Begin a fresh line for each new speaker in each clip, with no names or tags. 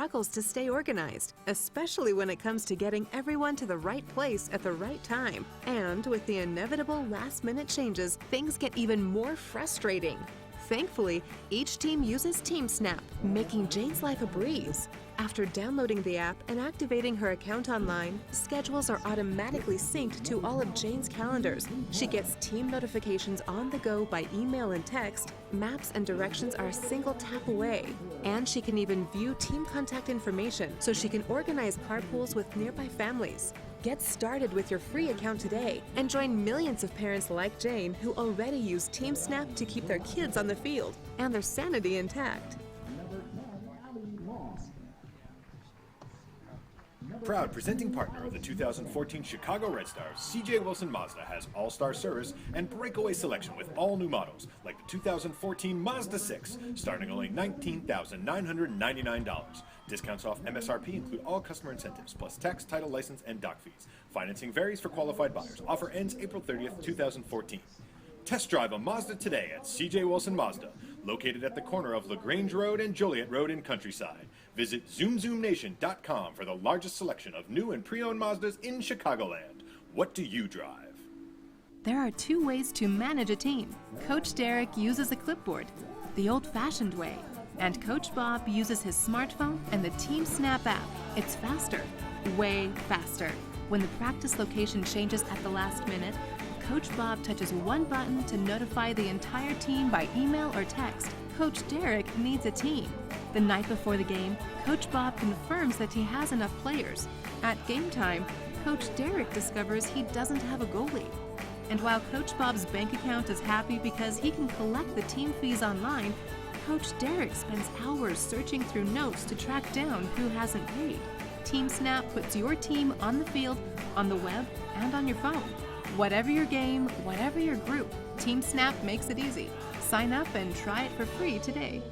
struggles to stay organized, especially when it comes to getting everyone to the right place at the right time. And with the inevitable last-minute changes, things get even more frustrating. Thankfully, each team uses TeamSnap, making Jane's life a breeze. After downloading the app and activating her account online, schedules are automatically synced to all of Jane's calendars. She gets team notifications on the go by email and text. Maps and directions are a single tap away. And she can even view team contact information so she can organize carpools with nearby families. Get started with your free account today and join millions of parents like Jane who already use TeamSnap to keep their kids on the field and their sanity intact.
Proud presenting partner of the 2014 Chicago Red Stars, C.J. Wilson Mazda has all-star service and breakaway selection with all new models, like the 2014 Mazda 6, starting only $19,999. Discounts off MSRP include all customer incentives, plus tax, title, license, and dock fees. Financing varies for qualified buyers. Offer ends April 30th, 2014. Test drive a Mazda today at C.J. Wilson Mazda, located at the corner of LaGrange Road and Joliet Road in Countryside. Visit ZoomZoomNation.com for the largest selection of new and pre-owned Mazdas in Chicagoland. What do you drive?
There are two ways to manage a team. Coach Derek uses a clipboard, the old-fashioned way, and Coach Bob uses his smartphone and the TeamSnap app. It's faster, way faster. When the practice location changes at the last minute, Coach Bob touches one button to notify the entire team by email or text. Coach Derek needs a team. The night before the game, Coach Bob confirms that he has enough players. At game time, Coach Derek discovers he doesn't have a goalie. And while Coach Bob's bank account is happy because he can collect the team fees online, Coach Derek spends hours searching through notes to track down who hasn't paid. TeamSnap puts your team on the field, on the web, and on your phone. Whatever your game, whatever your group, TeamSnap makes it easy. Sign up and try it for free today.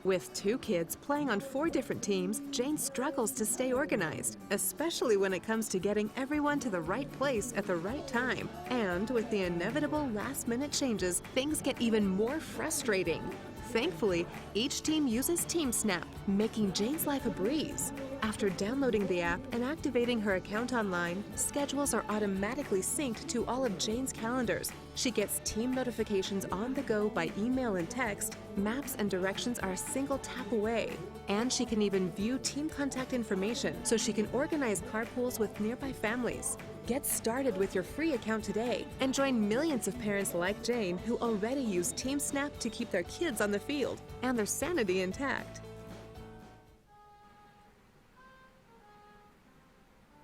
With two kids playing on 4 different teams, Jane struggles to stay organized, especially when it comes to getting everyone to the right place at the right time. And with the inevitable last-minute changes, things get even more frustrating. Thankfully, each team uses TeamSnap, making Jane's life a breeze. After downloading the app and activating her account online, schedules are automatically synced to all of Jane's calendars. She gets team notifications on the go by email and text. Maps and directions are a single tap away. And she can even view team contact information so she can organize carpools with nearby families. Get started with your free account today and join millions of parents like Jane who already use TeamSnap to keep their kids on the field and their sanity intact.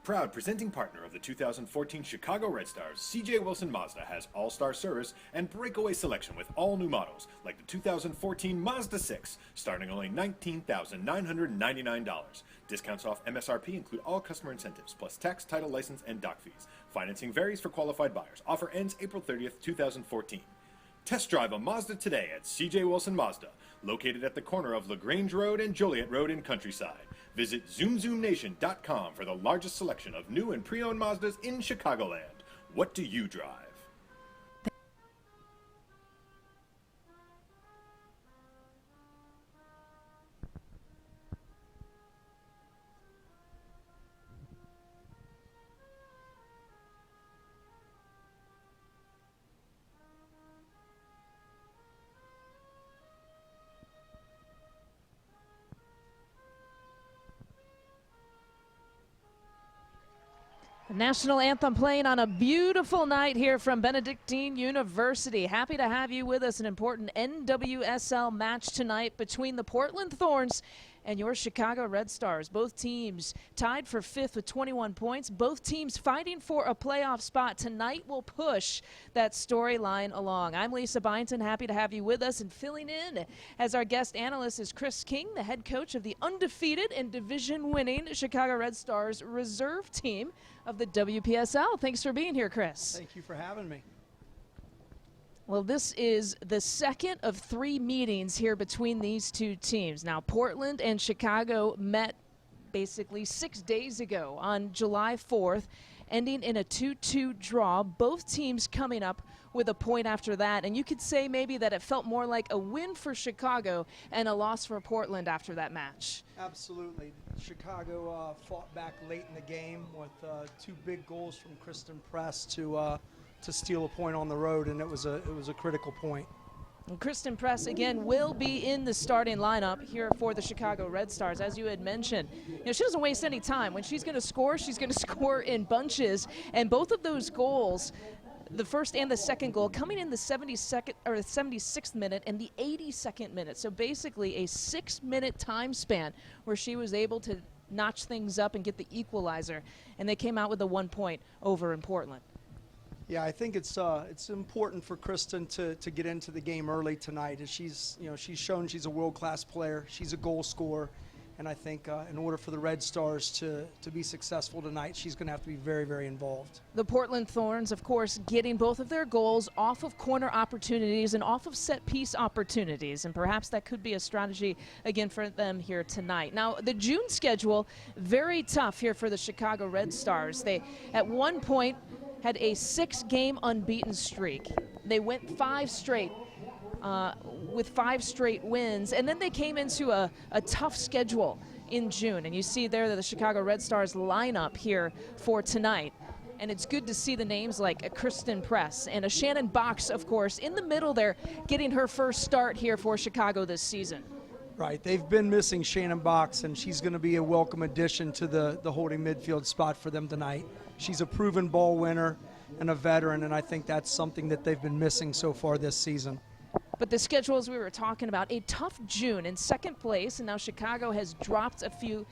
Proud presenting partner of the 2014 Chicago Red Stars, C.J. Wilson Mazda has all-star service and breakaway selection with all new models, like the 2014 Mazda 6, starting only $19,999. Discounts off MSRP include all customer incentives, plus tax, title, license, and dock fees. Financing varies for qualified buyers. Offer ends April 30th, 2014. Test drive a Mazda today at C.J. Wilson Mazda, located at the corner of LaGrange Road and Joliet Road in Countryside. Visit ZoomZoomNation.com for the largest selection of new and pre-owned Mazdas in Chicagoland. What do you drive?
The national anthem playing on a beautiful night here from Benedictine University. Happy to have you with us. An important NWSL match tonight between the Portland Thorns and your Chicago Red Stars. Both teams tied for 5th with 21 points. Both teams fighting for a playoff spot. Tonight will push that storyline along. I'm Lisa Byington. Happy to have you with us, and filling in as our guest analyst is Chris King, the head coach of the undefeated and division-winning Chicago Red Stars reserve team of the WPSL. Thanks for being here, Chris.
Thank you for having me.
Well, this is the second of 3 meetings here between these two teams. Now, Portland and Chicago met basically 6 days ago on July 4th, ending in a 2-2 draw. Both teams coming up with a point after that, and you could say maybe that it felt more like a win for Chicago and a loss for Portland after that match.
Absolutely. Chicago fought back late in the game with 2 big goals from CHRISTEN Press to steal a point on the road, and it was a critical point.
And CHRISTEN Press, again, will be in the starting lineup here for the Chicago Red Stars. As you had mentioned, she doesn't waste any time. When she's going to score in bunches. And both of those goals, the first and the second goal, coming in the 72nd or 76th minute and the 82nd minute. So basically a 6-minute time span where she was able to notch things up and get the equalizer. And they came out with a 1 point over in Portland.
Yeah, I think it's important for CHRISTEN to get into the game early tonight. As she's shown she's a world-class player. She's a goal scorer, and I think in order for the Red Stars to be successful tonight, she's going to have to be very, very involved.
The Portland Thorns, of course, getting both of their goals off of corner opportunities and off of set-piece opportunities, and perhaps that could be a strategy again for them here tonight. Now, the June schedule, very tough here for the Chicago Red Stars. They, at one point, had a 6-game unbeaten streak. They went 5 straight with 5 straight wins, and then they came into a tough schedule in June. And you see there that the Chicago Red Stars lineup here for tonight. And it's good to see the names like a CHRISTEN Press and a Shannon Box, of course, in the middle there, getting her first start here for Chicago this season.
Right, they've been missing Shannon Box, and she's going to be a welcome addition to the holding midfield spot for them tonight. She's a proven ball winner and a veteran, and I think that's something that they've been missing so far this season.
But the schedule, as we were talking about, a tough June in second place, and now Chicago has dropped a few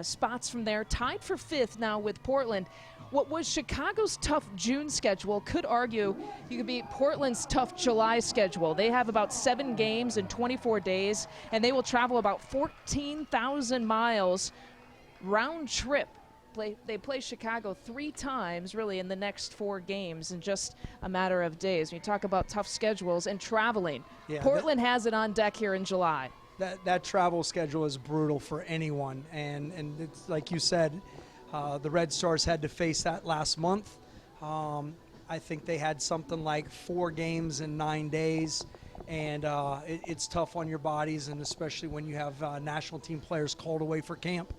spots from there, tied for 5th now with Portland. What was Chicago's tough June schedule could argue you could be Portland's tough July schedule. They have about 7 games in 24 days, and they will travel about 14,000 miles round trip. They play Chicago 3 times, really, in the next 4 games in just a matter of days. When you talk about tough schedules and traveling, yeah, Portland has it on deck here in July.
That travel schedule is brutal for anyone, and it's like you said, the Red Stars had to face that last month. I think they had something like 4 games in 9 days, and it's tough on your bodies, and especially when you have national team players called away for camp.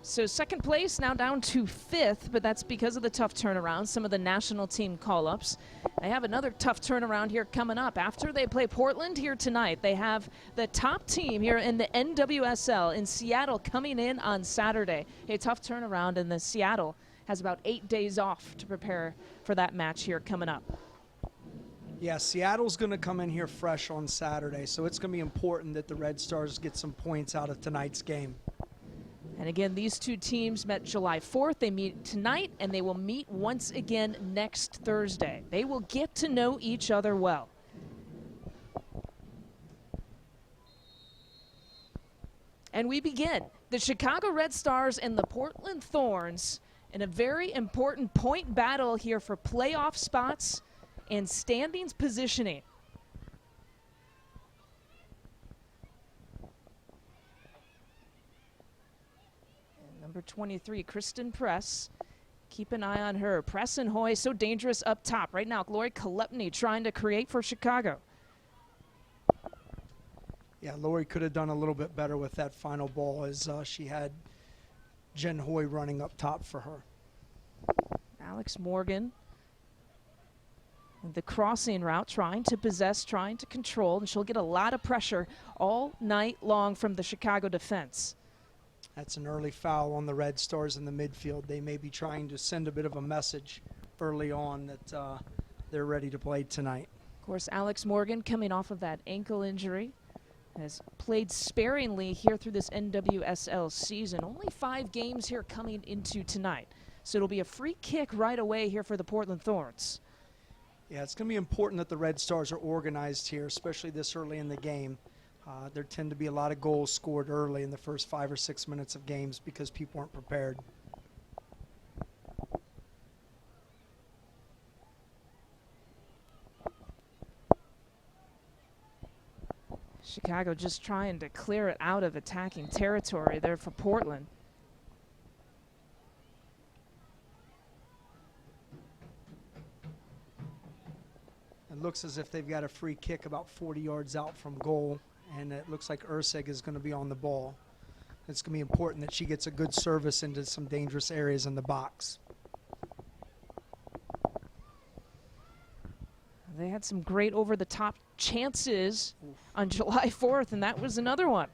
So second place now down to 5th, but that's because of the tough turnaround, some of the national team call-ups. They have another tough turnaround here coming up. After they play Portland here tonight, they have the top team here in the NWSL in Seattle coming in on Saturday. A tough turnaround, and the Seattle has about 8 days off to prepare for that match here coming up.
Yeah, Seattle's going to come in here fresh on Saturday, so it's going to be important that the Red Stars get some points out of tonight's game.
And again, these two teams met July 4th. They meet tonight, and they will meet once again next Thursday. They will get to know each other well. And we begin. The Chicago Red Stars and the Portland Thorns in a very important point battle here for playoff spots and standings positioning. Number 23, CHRISTEN Press. Keep an eye on her. Press and Hoy, so dangerous up top. Right now, Glory Kolepny trying to create for Chicago.
Yeah, Lori could have done a little bit better with that final ball as she had Jen Hoy running up top for her.
Alex Morgan. The crossing route, trying to possess, trying to control, and she'll get a lot of pressure all night long from the Chicago defense.
That's an early foul on the Red Stars in the midfield. They may be trying to send a bit of a message early on that they're ready to play tonight.
Of course, Alex Morgan coming off of that ankle injury has played sparingly here through this NWSL season. Only 5 games here coming into tonight. So it'll be a free kick right away here for the Portland Thorns.
Yeah, it's going to be important that the Red Stars are organized here, especially this early in the game. There tend to be a lot of goals scored early in the first 5 or 6 minutes of games because people aren't prepared.
Chicago just trying to clear it out of attacking territory there for Portland.
It looks as if they've got a free kick about 40 yards out from goal, and it looks like ERCEG is going to be on the ball. It's going to be important that she gets a good service into some dangerous areas in the box.
They had some great over-the-top chances on July 4th, and that was another one.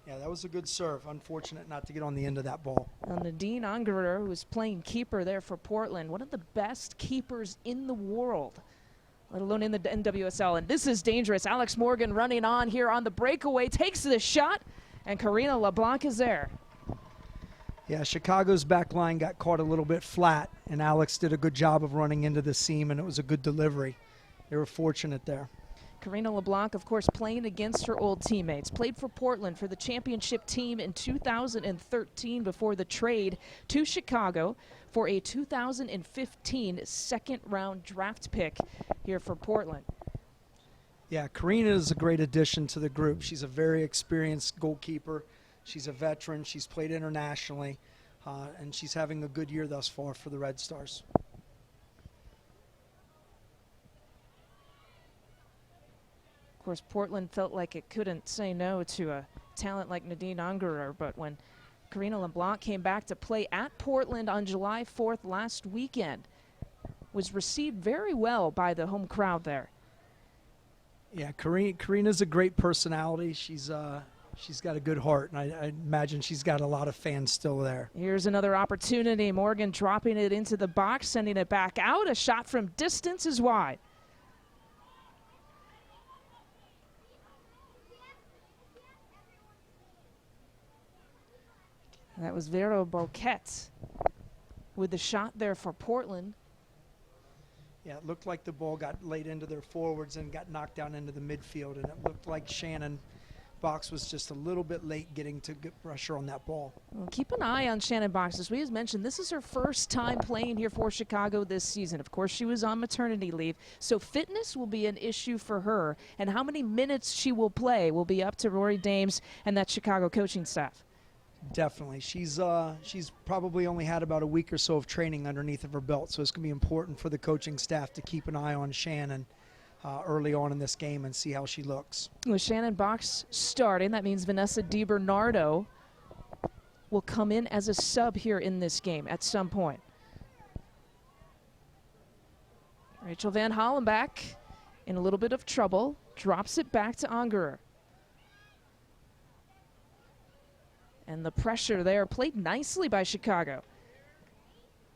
Yeah, that was a good serve. Unfortunate not to get on the end of that ball.
Nadine Ungerer, who was playing keeper there for Portland, one of the best keepers in the world, let alone in the NWSL. And this is dangerous. Alex Morgan running on here on the breakaway, takes the shot, and Karina LeBlanc is there.
Yeah, Chicago's back line got caught a little bit flat, and Alex did a good job of running into the seam, and it was a good delivery. They were fortunate there.
Karina LeBlanc, of course, playing against her old teammates. Played for Portland for the championship team in 2013 before the trade to Chicago for a 2015 second-round draft pick here for Portland.
Yeah, Karina is a great addition to the group. She's a very experienced goalkeeper. She's a veteran. She's played internationally, and she's having a good year thus far for the Red Stars.
Of course, Portland felt like it couldn't say no to a talent like Nadine Ungerer, but when Karina LeBlanc came back to play at Portland on July 4th last weekend, was received very well by the home crowd there.
Yeah, Karina's a great personality. She's got a good heart, and I imagine she's got a lot of fans still there.
Here's another opportunity. Morgan dropping it into the box, sending it back out. A shot from distance is wide. That was Vero Boquet with the shot there for Portland.
Yeah, it looked like the ball got laid into their forwards and got knocked down into the midfield, and it looked like Shannon Box was just a little bit late getting to get pressure on that ball.
Well, keep an eye on Shannon Box. As we just mentioned, this is her first time playing here for Chicago this season. Of course, she was on maternity leave, so fitness will be an issue for her, and how many minutes she will play will be up to Rory Dames and that Chicago coaching staff.
Definitely. She's probably only had about a week or so of training underneath of her belt, so it's going to be important for the coaching staff to keep an eye on Shannon early on in this game and see how she looks.
With Shannon Box starting, that means Vanessa DiBernardo will come in as a sub here in this game at some point. Rachel Van Hollenbach in a little bit of trouble, drops it back to Ungerer. And the pressure there played nicely by Chicago.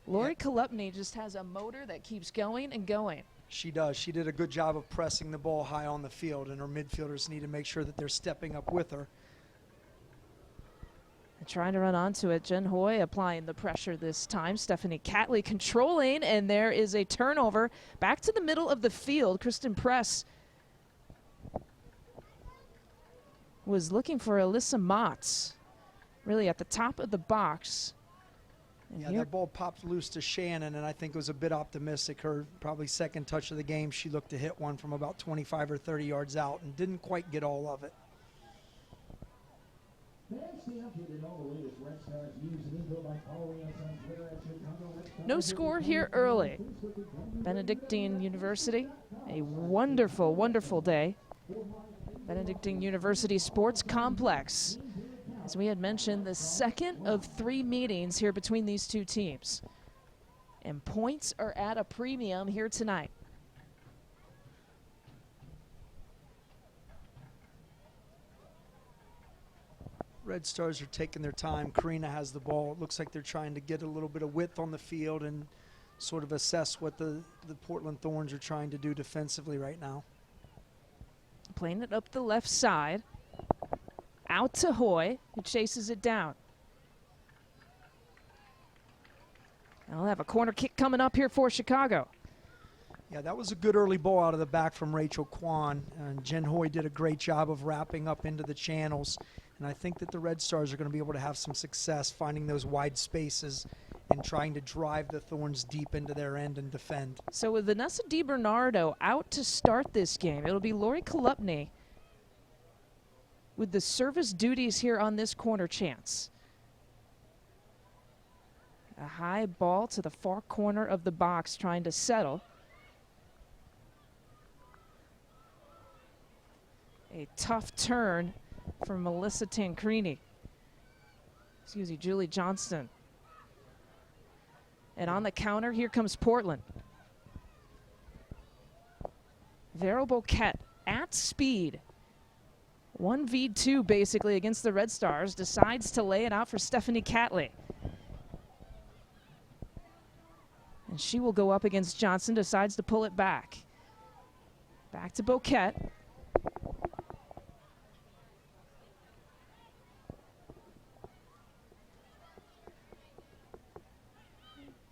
Lori Kolupny just has a motor that keeps going and going.
She does. She did a good job of pressing the ball high on the field, and her midfielders need to make sure that they're stepping up with her.
And trying to run onto it. Jen Hoy applying the pressure this time. Stephanie Catley controlling, and there is a turnover. Back to the middle of the field. Kristen Press was looking for Alyssa Motts. Really at the top of the box. And
yeah, that ball popped loose to Shannon, and I think it was a bit optimistic. Her probably second touch of the game, she looked to hit one from about 25 or 30 yards out and didn't quite get all of it.
No score here early. Benedictine University, a wonderful, wonderful day. Benedictine University Sports Complex. As we had mentioned, the second of 3 meetings here between these two teams. And points are at a premium here tonight.
Red Stars are taking their time. Karina has the ball. It looks like they're trying to get a little bit of width on the field and sort of assess what the Portland Thorns are trying to do defensively right now.
Playing it up the left side. Out to Hoy, who chases it down. And we'll have a corner kick coming up here for Chicago.
Yeah, that was a good early ball out of the back from Rachel Kwan. And Jen Hoy did a great job of wrapping up into the channels. And I think that the Red Stars are going to be able to have some success finding those wide spaces and trying to drive the Thorns deep into their end and defend.
So with Vanessa DiBernardo out to start this game, it'll be Lori Kolupny with the service duties here on this corner chance. A high ball to the far corner of the box trying to settle. A tough turn for Melissa Tancrini. Excuse me, Julie Johnston. And on the counter, here comes Portland. Vero Bouquet at speed. 1v2 basically against the Red Stars. Decides to lay it out for Stephanie Catley. And she will go up against Johnson, decides to pull it back. Back to Bouquet.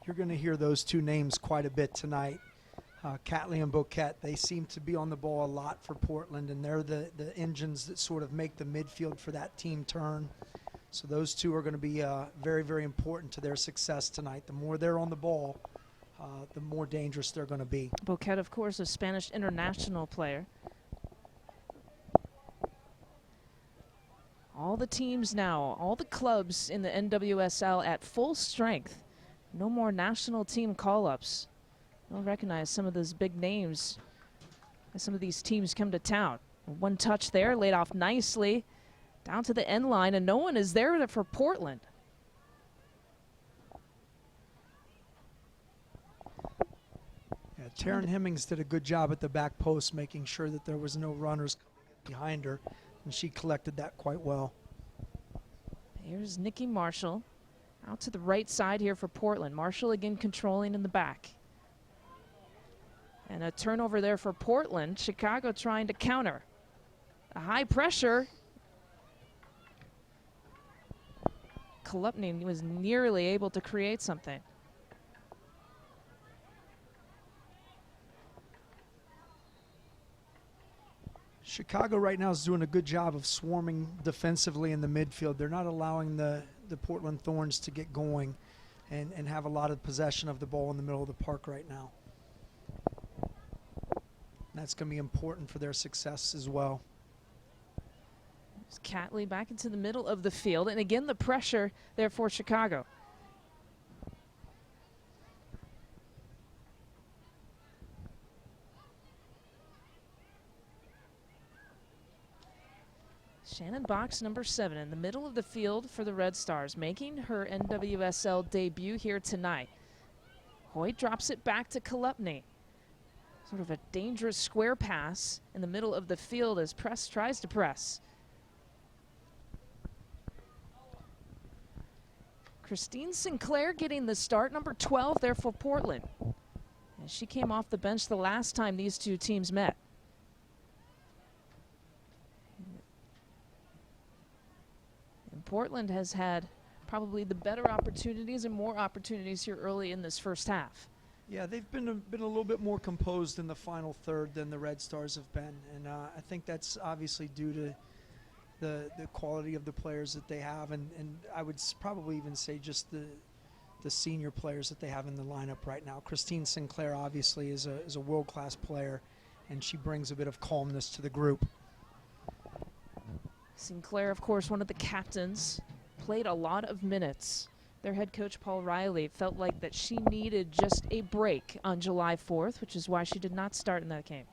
You're going to hear those two names quite a bit tonight. Catley and Bouquet, they seem to be on the ball a lot for Portland, and they're the engines that sort of make the midfield for that team turn. So those two are going to be very, very important to their success tonight. The more they're on the ball, the more dangerous they're going to be.
Bouquet, of course, a Spanish international player. All the teams now, all the clubs in the NWSL at full strength. No more national team call-ups. We'll recognize some of those big names as some of these teams come to town. One touch there, laid off nicely down to the end line, and no one is there for Portland.
Yeah, Taryn Hemmings did a good job at the back post, making sure that there was no runners behind her, and she collected that quite well.
Here's Nikki Marshall out to the right side here for Portland. Marshall again controlling in the back. And a turnover there for Portland. Chicago trying to counter. A high pressure. Kolupny was nearly able to create something.
Chicago right now is doing a good job of swarming defensively in the midfield. They're not allowing the Portland Thorns to get going and have a lot of possession of the ball in the middle of the park right now. That's going to be important for their success as well.
There's Catley back into the middle of the field, and again the pressure there for Chicago. Shannon Box, number 7, in the middle of the field for the Red Stars, making her NWSL debut here tonight. Hoyt drops it back to Kolupny. Sort of a dangerous square pass in the middle of the field as Press tries to press. Christine Sinclair getting the start, number 12 there for Portland. And she came off the bench the last time these two teams met. And Portland has had probably the better opportunities and more opportunities here early in this first half.
Yeah, they've been a little bit more composed in the final third than the Red Stars have been, and I think that's obviously due to the quality of the players that they have, and I would probably even say just the senior players that they have in the lineup right now. Christine Sinclair obviously is a world-class player, and she brings a bit of calmness to the group.
Sinclair, of course, one of the captains, played a lot of minutes. Their head coach, Paul Riley, felt like that she needed just a break on July 4th, which is why she did not start in that game.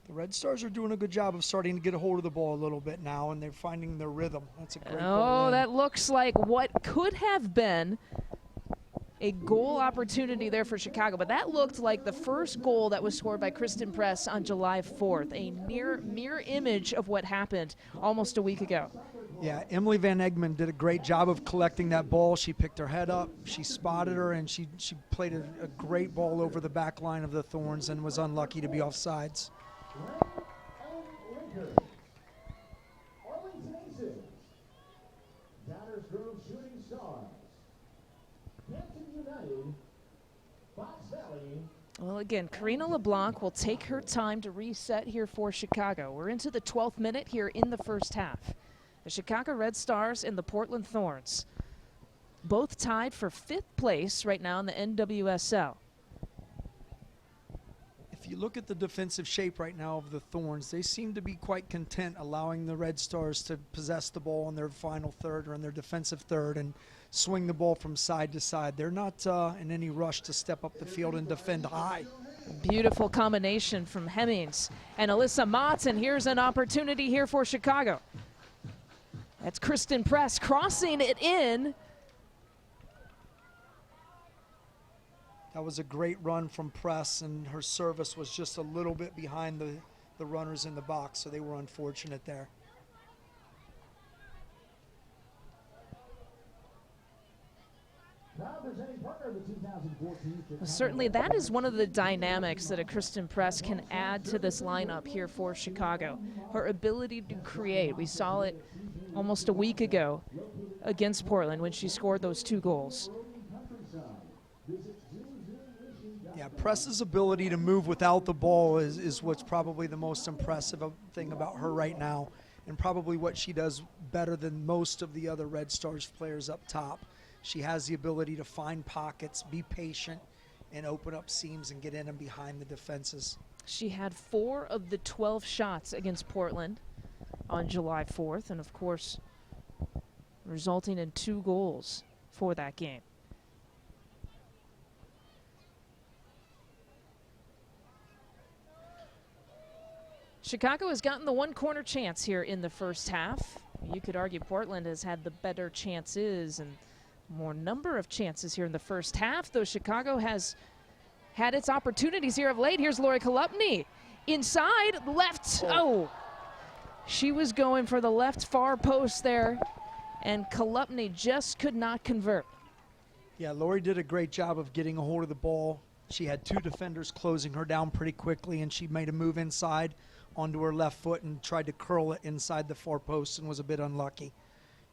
The Red Stars are doing a good job of starting to get a hold of the ball a little bit now, and they're finding their rhythm. That's a great ball in.
That looks like what could have been a goal opportunity there for Chicago, but that looked like the first goal that was scored by Kristen Press on July 4th, a mirror image of what happened almost a week ago.
Yeah, Emily Van Egmond did a great job of collecting that ball. She picked her head up, she spotted her, and she played a great ball over the back line of the Thorns and was unlucky to be offsides.
Well, again, Karina LeBlanc will take her time to reset here for Chicago. We're into the 12th minute here in the first half. The Chicago Red Stars and the Portland Thorns, both tied for 5th place right now in the NWSL.
If you look at the defensive shape right now of the Thorns, they seem to be quite content allowing the Red Stars to possess the ball in their final third or in their defensive third and swing the ball from side to side. They're not in any rush to step up the field and defend high.
Beautiful combination from Hemmings and Alyssa Motts, and here's an opportunity here for Chicago. That's CHRISTEN Press crossing it in.
That was a great run from Press, and her service was just a little bit behind the runners in the box, so they were unfortunate there.
Well, certainly that is one of the dynamics that a CHRISTEN Press can add to this lineup here for Chicago. Her ability to create. We saw it almost a week ago against Portland when she scored those 2 goals.
Yeah, Press's ability to move without the ball is what's probably the most impressive thing about her right now, and probably what she does better than most of the other Red Stars players up top. She has the ability to find pockets, be patient, and open up seams and get in and behind the defenses.
She had 4 of the 12 shots against Portland on July 4th, and of course, resulting in 2 goals for that game. Chicago has gotten the 1 corner chance here in the first half. You could argue Portland has had the better chances and more number of chances here in the first half, though Chicago has had its opportunities here of late. Here's Lori Kolupny inside left. Oh, she was going for the left far post there, and Kolupny just could not convert.
Yeah, Lori did a great job of getting a hold of the ball. She had 2 defenders closing her down pretty quickly, and she made a move inside onto her left foot and tried to curl it inside the far post and was a bit unlucky.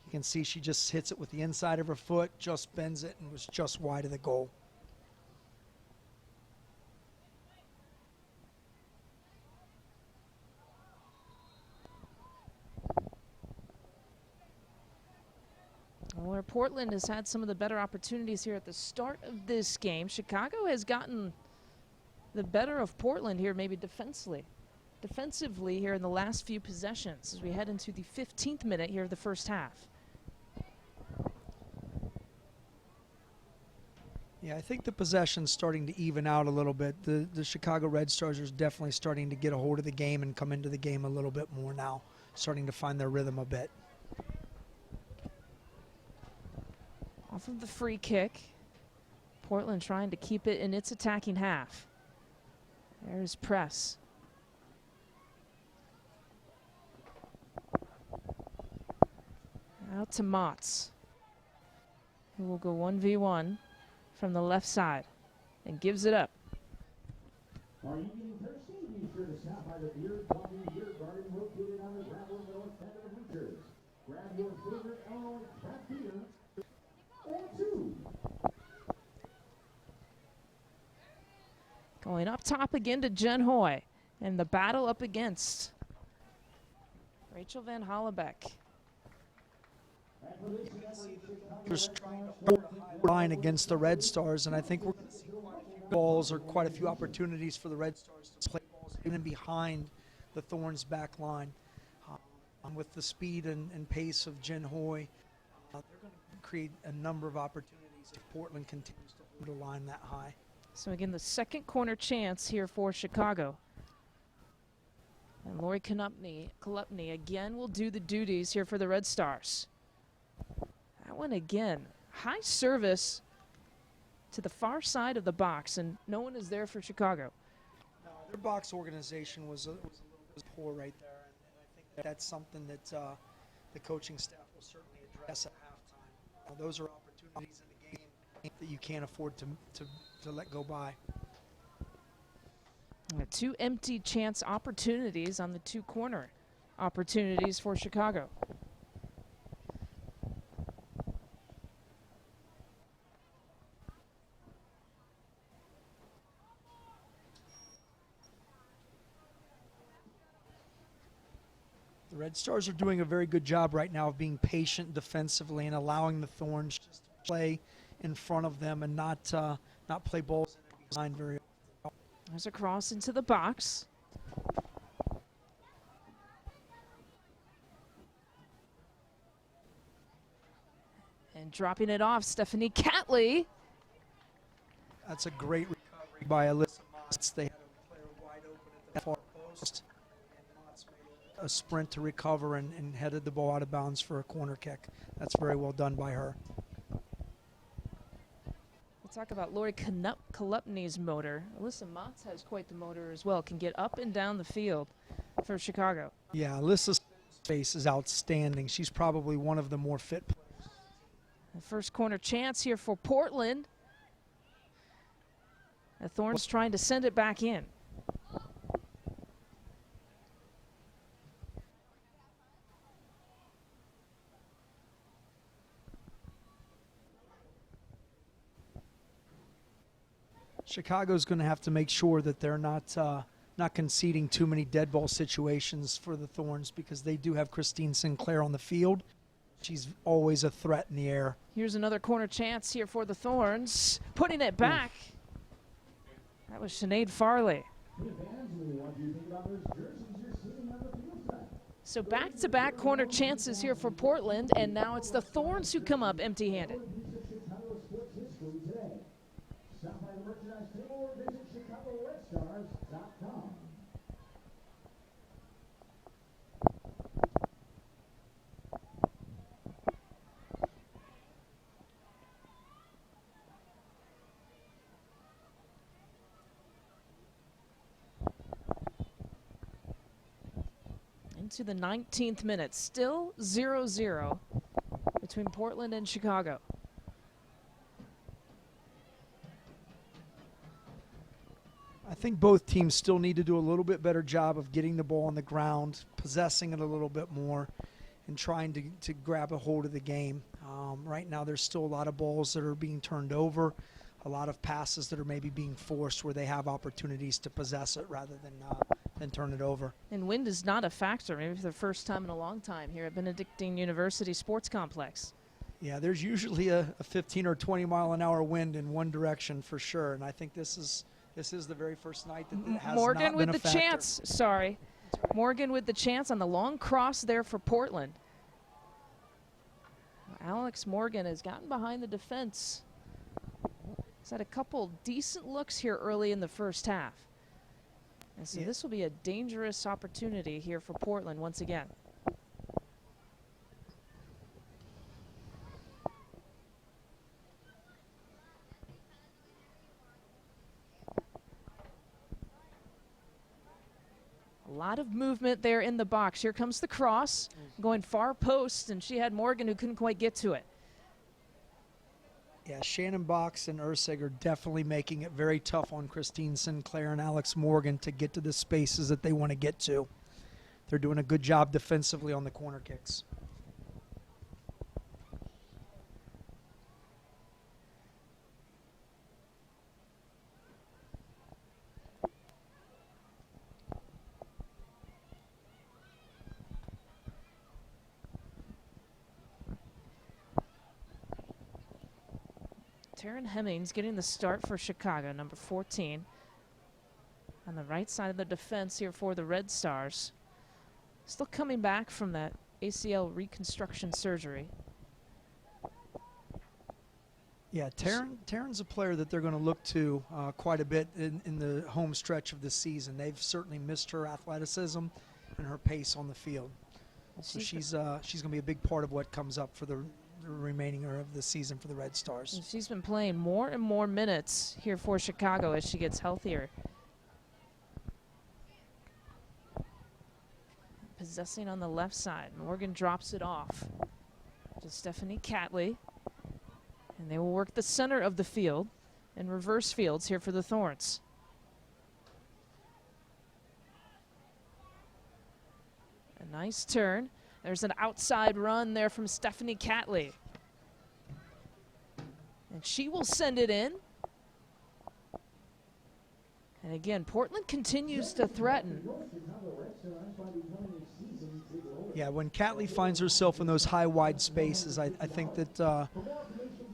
You can see she just hits it with the inside of her foot, just bends it, and was just wide of the goal.
Where Portland has had some of the better opportunities here at the start of this game, Chicago has gotten the better of Portland here, maybe defensively here in the last few possessions as we head into the 15th minute here of the first half.
Yeah, I think the possession's starting to even out a little bit. The Chicago Red Stars are definitely starting to get a hold of the game and come into the game a little bit more now, starting to find their rhythm a bit.
Off of the free kick, Portland trying to keep it in its attacking half. There's Press. Out to Motts, who will go 1v1 from the left side and gives it up.
Are you getting thirsty? Be sure to stop by the Beer Coffee Beer Garden located on the gravel north side of the bleachers. Grab your favorite Illinois craft beer or 2.
Going up top again to Jen Hoy, and the battle up against Rachel Van Hollebeck.
Just line against the Red Stars, and I think we're going to see balls or quite a few opportunities for the Red Stars to play balls in and behind the Thorns back line. With the speed and pace of Jen Hoy, they're going to create a number of opportunities if Portland continues to hold the line that high.
So again, the second corner chance here for Chicago. And Lori Kolupny again will do the duties here for the Red Stars. That one again, high service to the far side of the box, and no one is there for Chicago.
No, their box organization was a little bit poor right there, and I think that's something that the coaching staff will certainly address at halftime. Those are opportunities in the game that you can't afford to let go by.
2 empty chance opportunities on the 2 corner opportunities for Chicago.
The Red Stars are doing a very good job right now of being patient defensively and allowing the Thorns just to play in front of them and not play balls behind very often.
There's a cross into the box. And dropping it off, Stephanie Catley.
That's a great recovery by Alyssa They had a player wide open at the far post, and Mott's made a sprint to recover and headed the ball out of bounds for a corner kick. That's very well done by her.
We'll talk about Lori Kolupny's motor. Alyssa Motts has quite the motor as well, can get up and down the field for Chicago.
Yeah, Alyssa's pace is outstanding. She's probably one of the more fit players.
The first corner chance here for Portland. The Thorns trying to send it back in.
Chicago's going to have to make sure that they're not conceding too many dead ball situations for the Thorns, because they do have Christine Sinclair on the field. She's always a threat in the air.
Here's another corner chance here for the Thorns. Putting it back. That was Sinead Farley. So back-to-back corner chances here for Portland, and now it's the Thorns who come up empty-handed.
Stop by the merchandise table or visit ChicagoRedStars.com.
Into the 19th minute, still 0-0 between Portland and Chicago.
I think both teams still need to do a little bit better job of getting the ball on the ground, possessing it a little bit more, and trying to grab a hold of the game. Right now there's still a lot of balls that are being turned over, a lot of passes that are maybe being forced where they have opportunities to possess it rather than turn it over.
And wind is not a factor, maybe for the first time in a long time here at Benedictine University Sports Complex.
Yeah, there's usually a 15 or 20 mile an hour wind in one direction for sure, and I think this is the very first night that it has
Morgan
not
with
been a
the
factor.
chance. Sorry. Morgan with the chance on the long cross there for Portland. Alex Morgan has gotten behind the defense. He's had a couple decent looks here early in the first half. And so this will be a dangerous opportunity here for Portland once again. A lot of movement there in the box. Here comes the cross, going far post, and she had Morgan who couldn't quite get to it.
Yeah, Shannon Box and ERCEG are definitely making it very tough on Christine Sinclair and Alex Morgan to get to the spaces that they want to get to. They're doing a good job defensively on the corner kicks.
Taryn Hemmings getting the start for Chicago, number 14. On the right side of the defense here for the Red Stars. Still coming back from that ACL reconstruction surgery.
Yeah, Taryn's a player that they're going to look to quite a bit in the home stretch of the season. They've certainly missed her athleticism and her pace on the field. So she's going to be a big part of what comes up for the remaining of the season for the Red Stars.
And she's been playing more and more minutes here for Chicago as she gets healthier. Possessing on the left side. Morgan drops it off to Stephanie Catley. And they will work the center of the field and reverse fields here for the Thorns. A nice turn. There's an outside run there from Stephanie Catley. And she will send it in. And again, Portland continues to threaten.
Yeah, when Catley finds herself in those high, wide spaces, I think that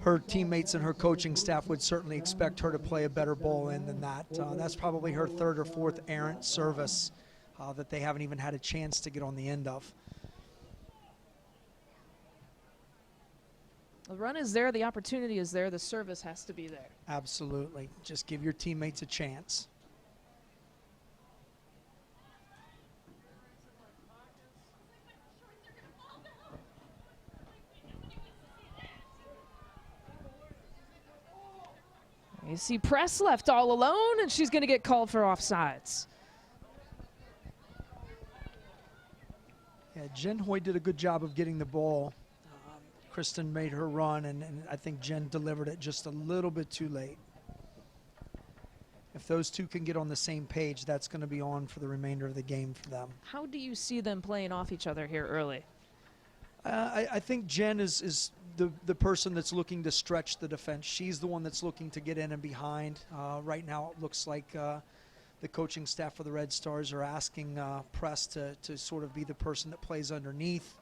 her teammates and her coaching staff would certainly expect her to play a better ball in than that. That's probably her third or fourth errant service that they haven't even had a chance to get on the end of.
The run is there, the opportunity is there, the service has to be there.
Absolutely. Just give your teammates a chance.
see Press left all alone, and she's going to get called for offsides.
Yeah, Jen Hoy did a good job of getting the ball. Kristen made her run, and I think Jen delivered it just a little bit too late. If those two can get on the same page, that's going to be on for the remainder of the game for them.
How do you see them playing off each other here early?
I think Jen is the person that's looking to stretch the defense. She's the one that's looking to get in and behind. Right now it looks like the coaching staff for the Red Stars are asking Press to sort of be the person that plays underneath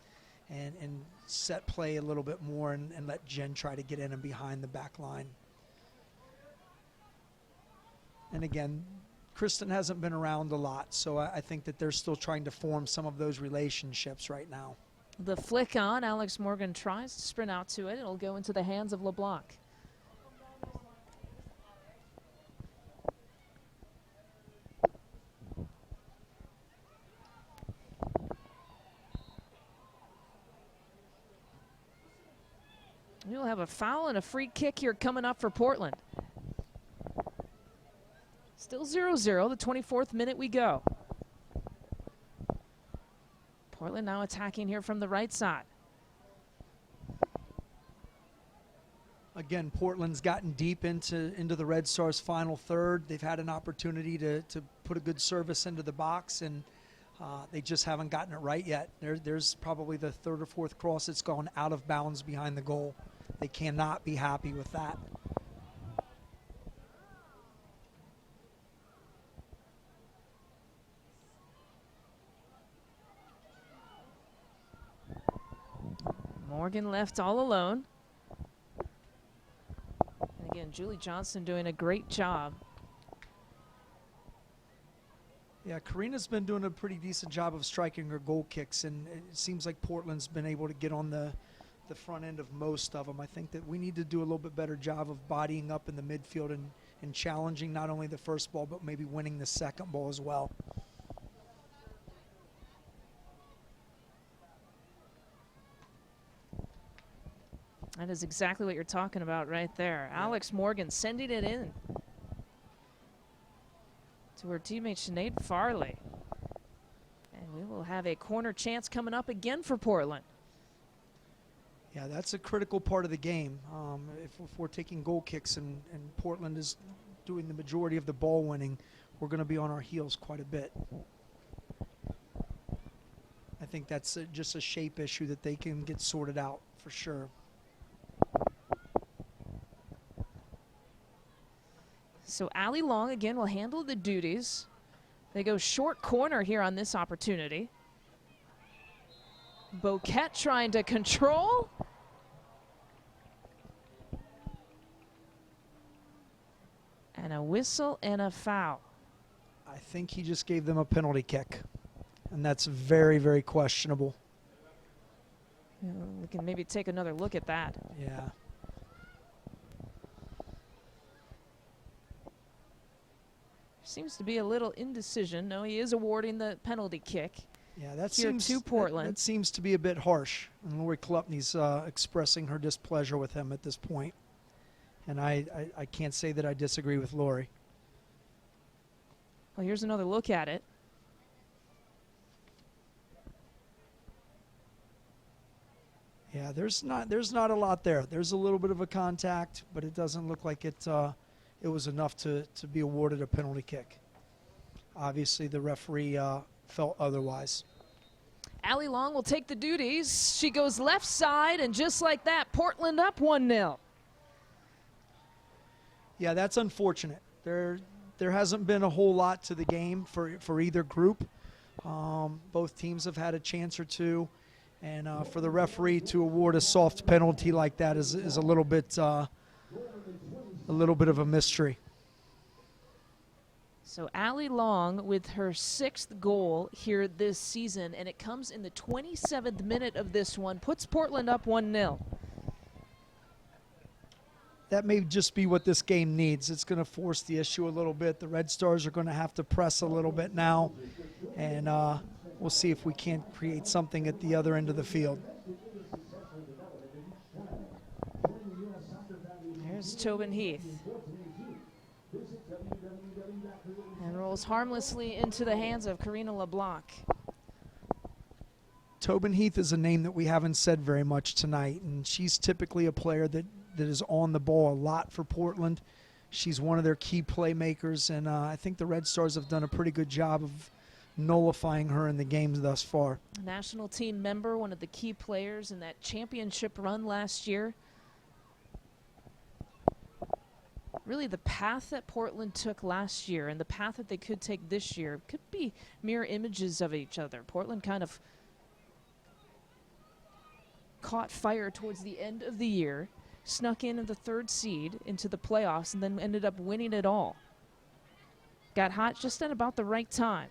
and set play a little bit more and let Jen try to get in and behind the back line. And again, Kristen hasn't been around a lot, so I think that they're still trying to form some of those relationships right now.
The flick on, Alex Morgan tries to sprint out to it. It'll go into the hands of LeBlanc. We'll have a foul and a free kick here coming up for Portland. Still 0-0, the 24th minute we go. Portland now attacking here from the right side.
Again, Portland's gotten deep into the Red Stars' final third. They've had an opportunity to put a good service into the box, and they just haven't gotten it right yet. There's probably the third or fourth cross that's gone out of bounds behind the goal. They cannot be happy with that.
Morgan left all alone. And again, Julie Johnston doing a great job.
Yeah, Karina's been doing a pretty decent job of striking her goal kicks, and it seems like Portland's been able to get on the front end of most of them. I think that we need to do a little bit better job of bodying up in the midfield and challenging not only the first ball, but maybe winning the second ball as well.
That is exactly what you're talking about right there. Yeah. Alex Morgan sending it in to her teammate Sinead Farley. And we will have a corner chance coming up again for Portland.
Yeah, that's a critical part of the game. If we're taking goal kicks and Portland is doing the majority of the ball winning, we're going to be on our heels quite a bit. I think that's just a shape issue that they can get sorted out for sure.
So Allie Long again will handle the duties. They go short corner here on this opportunity. Boquette trying to control. And a whistle and a foul.
I think he just gave them a penalty kick, and that's very, very questionable.
We can maybe take another look at that.
Yeah.
Seems to be a little indecision. No, he is awarding the penalty kick.
Yeah, that
here
seems
to Portland.
That seems to be a bit harsh. And Lori Klupny's expressing her displeasure with him at this point. And I can't say that I disagree with Lori.
Well, here's another look at it.
Yeah, there's not a lot there. There's a little bit of a contact, but it doesn't look like it was enough to be awarded a penalty kick. Obviously, the referee felt otherwise.
Allie Long will take the duties. She goes left side, and just like that, Portland up 1-0.
Yeah, that's unfortunate. There hasn't been a whole lot to the game for either group. Both teams have had a chance or two, and for the referee to award a soft penalty like that is a little bit of a mystery.
So Allie Long with her 6th goal here this season, and it comes in the 27th minute of this one, puts Portland up 1-0.
That may just be what this game needs. It's going to force the issue a little bit. The Red Stars are going to have to press a little bit now, and we'll see if we can't create something at the other end of the field.
There's Tobin Heath. rolls harmlessly into the hands of Karina LeBlanc.
Tobin Heath is a name that we haven't said very much tonight, and she's typically a player that is on the ball a lot for Portland. She's one of their key playmakers, and I think the Red Stars have done a pretty good job of nullifying her in the games thus far.
National team member, one of the key players in that championship run last year. Really the path that Portland took last year and the path that they could take this year could be mirror images of each other. Portland kind of caught fire towards the end of the year, snuck in at the 3rd seed into the playoffs, and then ended up winning it all. Got hot just at about the right time.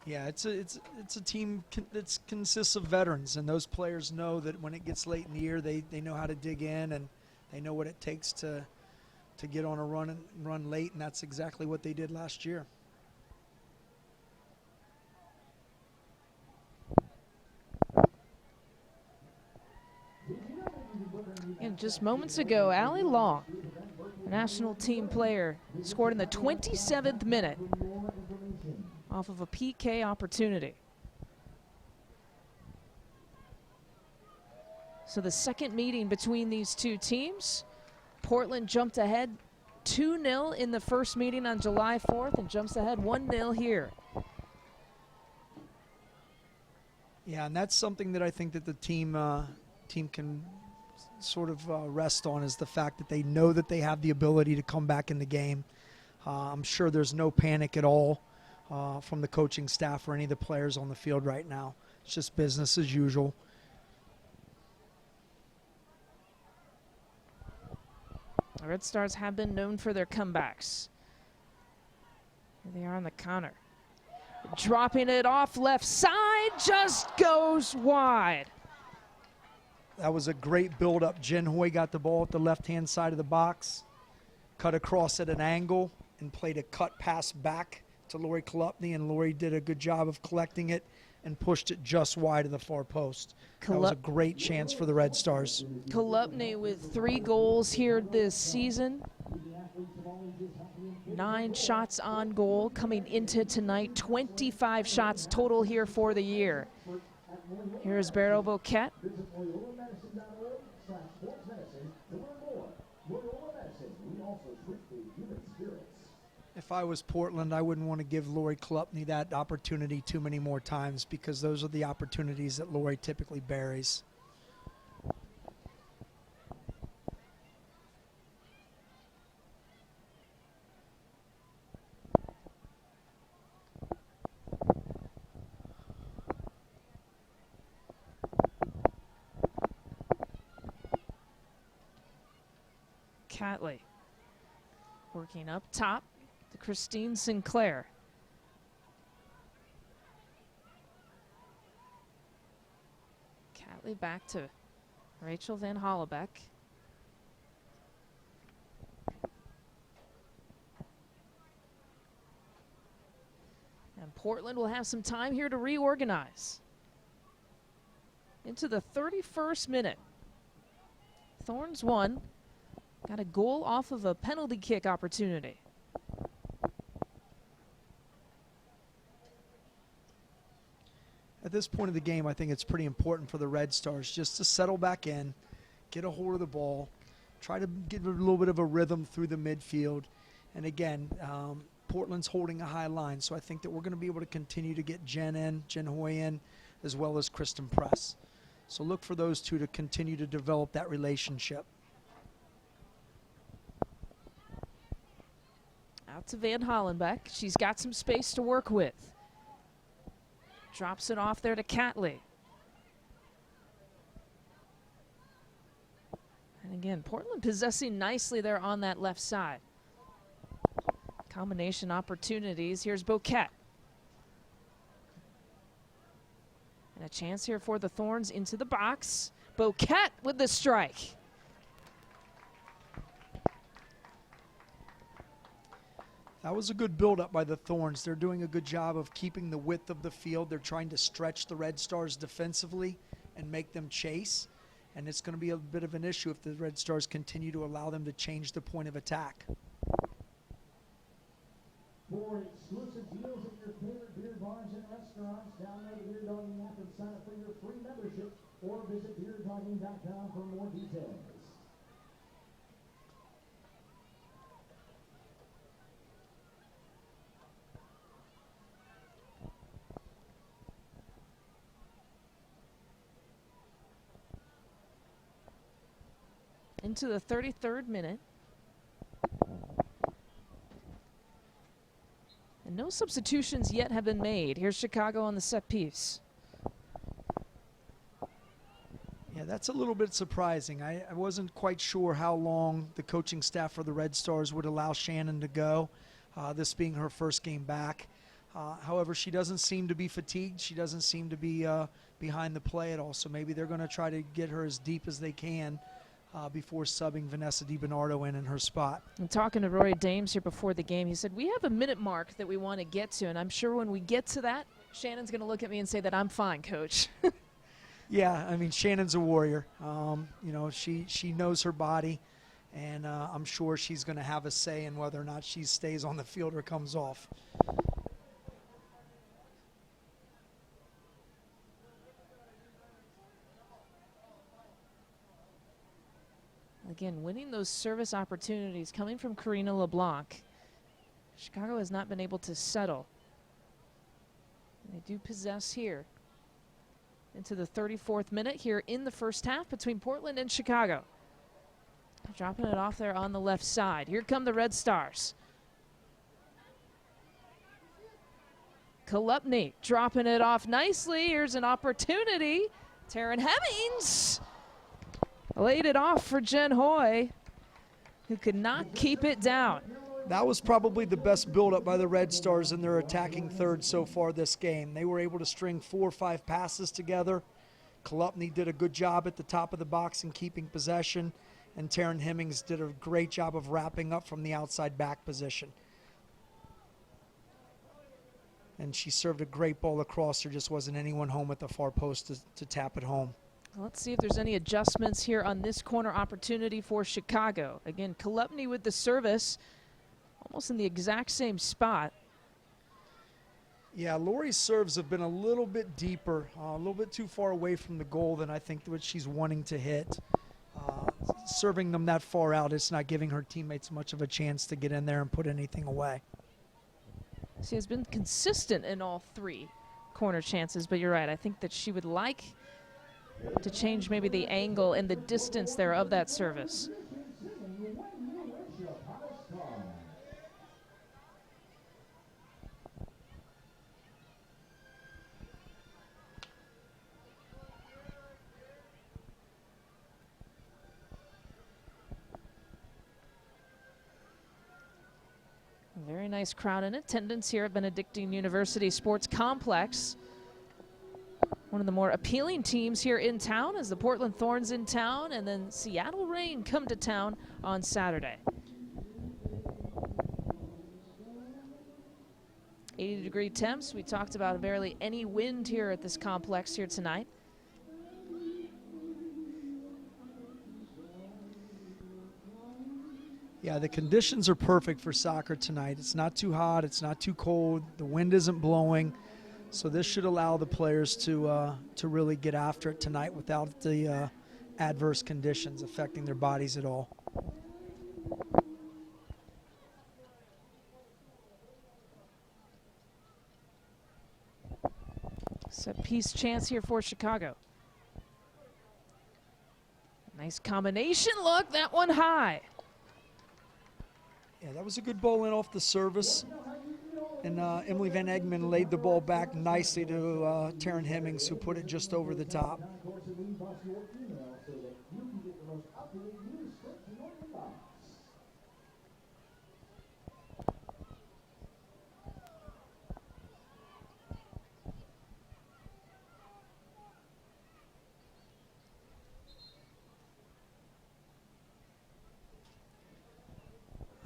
Yeah, it's a team that consists of veterans, and those players know that when it gets late in the year, they know how to dig in, and they know what it takes to get on a run late, and that's exactly what they did last year.
And just moments ago, Allie Long, a national team player, scored in the 27th minute off of a PK opportunity. So the second meeting between these two teams, Portland jumped ahead 2-0 in the first meeting on July 4th and jumps ahead 1-0 here.
Yeah, and that's something that I think that the team can sort of rest on, is the fact that they know that they have the ability to come back in the game. I'm sure there's no panic at all from the coaching staff or any of the players on the field right now. It's just business as usual.
The Red Stars have been known for their comebacks. Here they are on the counter. Dropping it off left side, just goes wide.
That was a great build-up. Jen Hoy got the ball at the left-hand side of the box, cut across at an angle, and played a cut pass back to Lori Kolupny, and Lori did a good job of collecting it and pushed it just wide of the far post. That was a great chance for the Red Stars.
Kolupny with 3 goals here this season. 9 shots on goal coming into tonight. 25 shots total here for the year. Here's Beryl Boquette.
If I was Portland, I wouldn't want to give Lori Kolupny that opportunity too many more times, because those are the opportunities that Lori typically buries.
Catley working up top to Christine Sinclair. Catley back to Rachel Van Hollebeck. And Portland will have some time here to reorganize. Into the 31st minute. Thorns won. Got a goal off of a penalty kick opportunity.
At this point of the game, I think it's pretty important for the Red Stars just to settle back in, get a hold of the ball, try to get a little bit of a rhythm through the midfield. And again, Portland's holding a high line, so I think that we're going to be able to continue to get Jen Hoy in, as well as Kristen Press. So look for those two to continue to develop that relationship.
Out to Van Hollenbeck. She's got some space to work with. Drops it off there to Catley. And again, Portland possessing nicely there on that left side. Combination opportunities. Here's Boquette. And a chance here for the Thorns into the box. Boquette with the strike.
That was a good build-up by the Thorns. They're doing a good job of keeping the width of the field. They're trying to stretch the Red Stars defensively and make them chase. and it's going to be a bit of an issue if the Red Stars continue to allow them to change the point of attack.
For exclusive deals at your favorite beer bars and restaurants, download the Beer Dogging app and sign up for your free membership, or visit beerdogging.com for more details.
Into the 33rd minute. And no substitutions yet have been made. Here's Chicago on the set piece.
Yeah, that's a little bit surprising. I wasn't quite sure how long the coaching staff for the Red Stars would allow Shannon to go, this being her first game back. However, she doesn't seem to be fatigued. She doesn't seem to be behind the play at all. So maybe they're going to try to get her as deep as they can before subbing Vanessa DiBernardo in her spot.
I'm talking to Roy Dames here before the game. He said, we have a minute mark that we want to get to, and I'm sure when we get to that, Shannon's going to look at me and say that I'm fine, Coach.
Yeah, I mean, Shannon's a warrior. You know, she knows her body, and I'm sure she's going to have a say in whether or not she stays on the field or comes off.
Again, winning those service opportunities coming from Karina LeBlanc. Chicago has not been able to settle. And they do possess here. Into the 34th minute here in the first half between Portland and Chicago. Dropping it off there on the left side. Here come the Red Stars. Kolupny dropping it off nicely. Here's an opportunity. Taryn Hemmings laid it off for Jen Hoy, who could not keep it down.
That was probably the best buildup by the Red Stars in their attacking third so far this game. They were able to string 4 or 5 passes together. Kolupny did a good job at the top of the box in keeping possession, and Taryn Hemmings did a great job of wrapping up from the outside back position. And she served a great ball across. There just wasn't anyone home at the far post to tap it home.
Let's see if there's any adjustments here on this corner opportunity for Chicago. Again, Kolupny with the service, almost in the exact same spot.
Yeah, Lori's serves have been a little bit deeper, a little bit too far away from the goal than I think what she's wanting to hit. Serving them that far out, it's not giving her teammates much of a chance to get in there and put anything away.
She has been consistent in all 3 corner chances, but you're right. I think that she would like to change maybe the angle and the distance there of that service. Very nice crowd in attendance here at Benedictine University Sports Complex. One of the more appealing teams here in town is the Portland Thorns in town, and then Seattle Reign come to town on Saturday. 80-degree temps. We talked about barely any wind here at this complex here tonight.
Yeah, the conditions are perfect for soccer tonight. It's not too hot, it's not too cold, the wind isn't blowing, so this should allow the players to really get after it tonight without the adverse conditions affecting their bodies at all.
Set piece chance here for Chicago. Nice combination look, that one high.
Yeah, that was a good ball in off the service. And Emily Van Egmond laid the ball back nicely to Taryn Hemmings, who put it just over the top.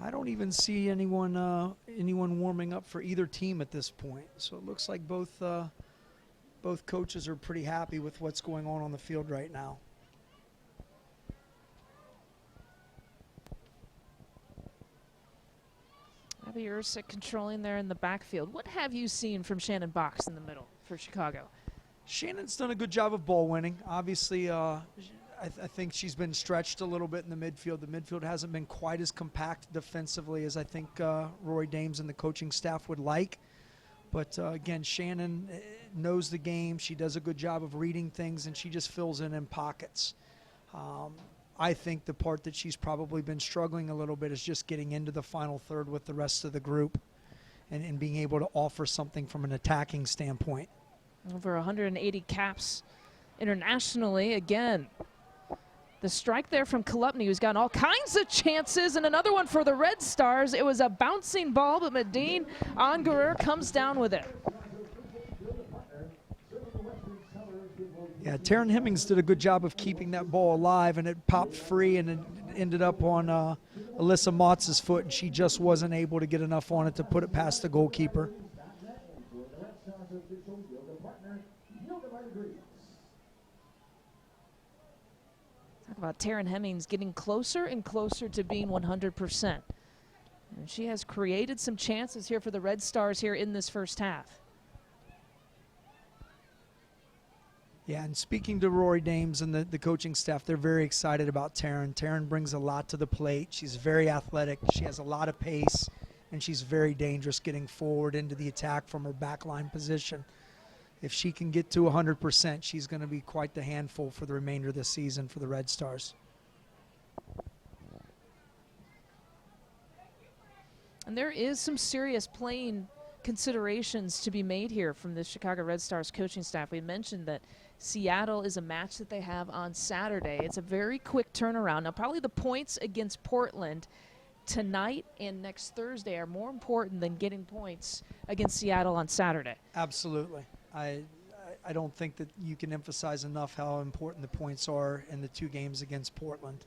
I don't even see anyone warming up for either team at this point. So it looks like both coaches are pretty happy with what's going on the field right now.
Abby ERCEG controlling there in the backfield. What have you seen from Shannon Box in the middle for Chicago?
Shannon's done a good job of ball winning. Obviously, I think she's been stretched a little bit in the midfield. The midfield hasn't been quite as compact defensively as I think Rory Dames and the coaching staff would like. But again, Shannon knows the game. She does a good job of reading things, and she just fills in pockets. I think the part that she's probably been struggling a little bit is just getting into the final third with the rest of the group and being able to offer something from an attacking standpoint.
Over 180 caps internationally. Again, the strike there from Kolupny, who's gotten all kinds of chances, and another one for the Red Stars. It was a bouncing ball, but Medine Ongerer comes down with it.
Yeah, Taryn Hemmings did a good job of keeping that ball alive, and it popped free, and it ended up on Alyssa Motz's foot, and she just wasn't able to get enough on it to put it past the goalkeeper.
Talk about Taryn Hemmings getting closer and closer to being 100%. And she has created some chances here for the Red Stars here in this first half.
Yeah, and speaking to Rory Dames and the coaching staff, they're very excited about Taryn. Taryn brings a lot to the plate. She's very athletic. She has a lot of pace, and she's very dangerous getting forward into the attack from her backline position. If she can get to 100%, she's going to be quite the handful for the remainder of the season for the Red Stars.
And there is some serious playing considerations to be made here from the Chicago Red Stars coaching staff. We mentioned that Seattle is a match that they have on Saturday. It's a very quick turnaround. Now, probably the points against Portland tonight and next Thursday are more important than getting points against Seattle on Saturday.
Absolutely. I don't think that you can emphasize enough how important the points are in the two games against Portland.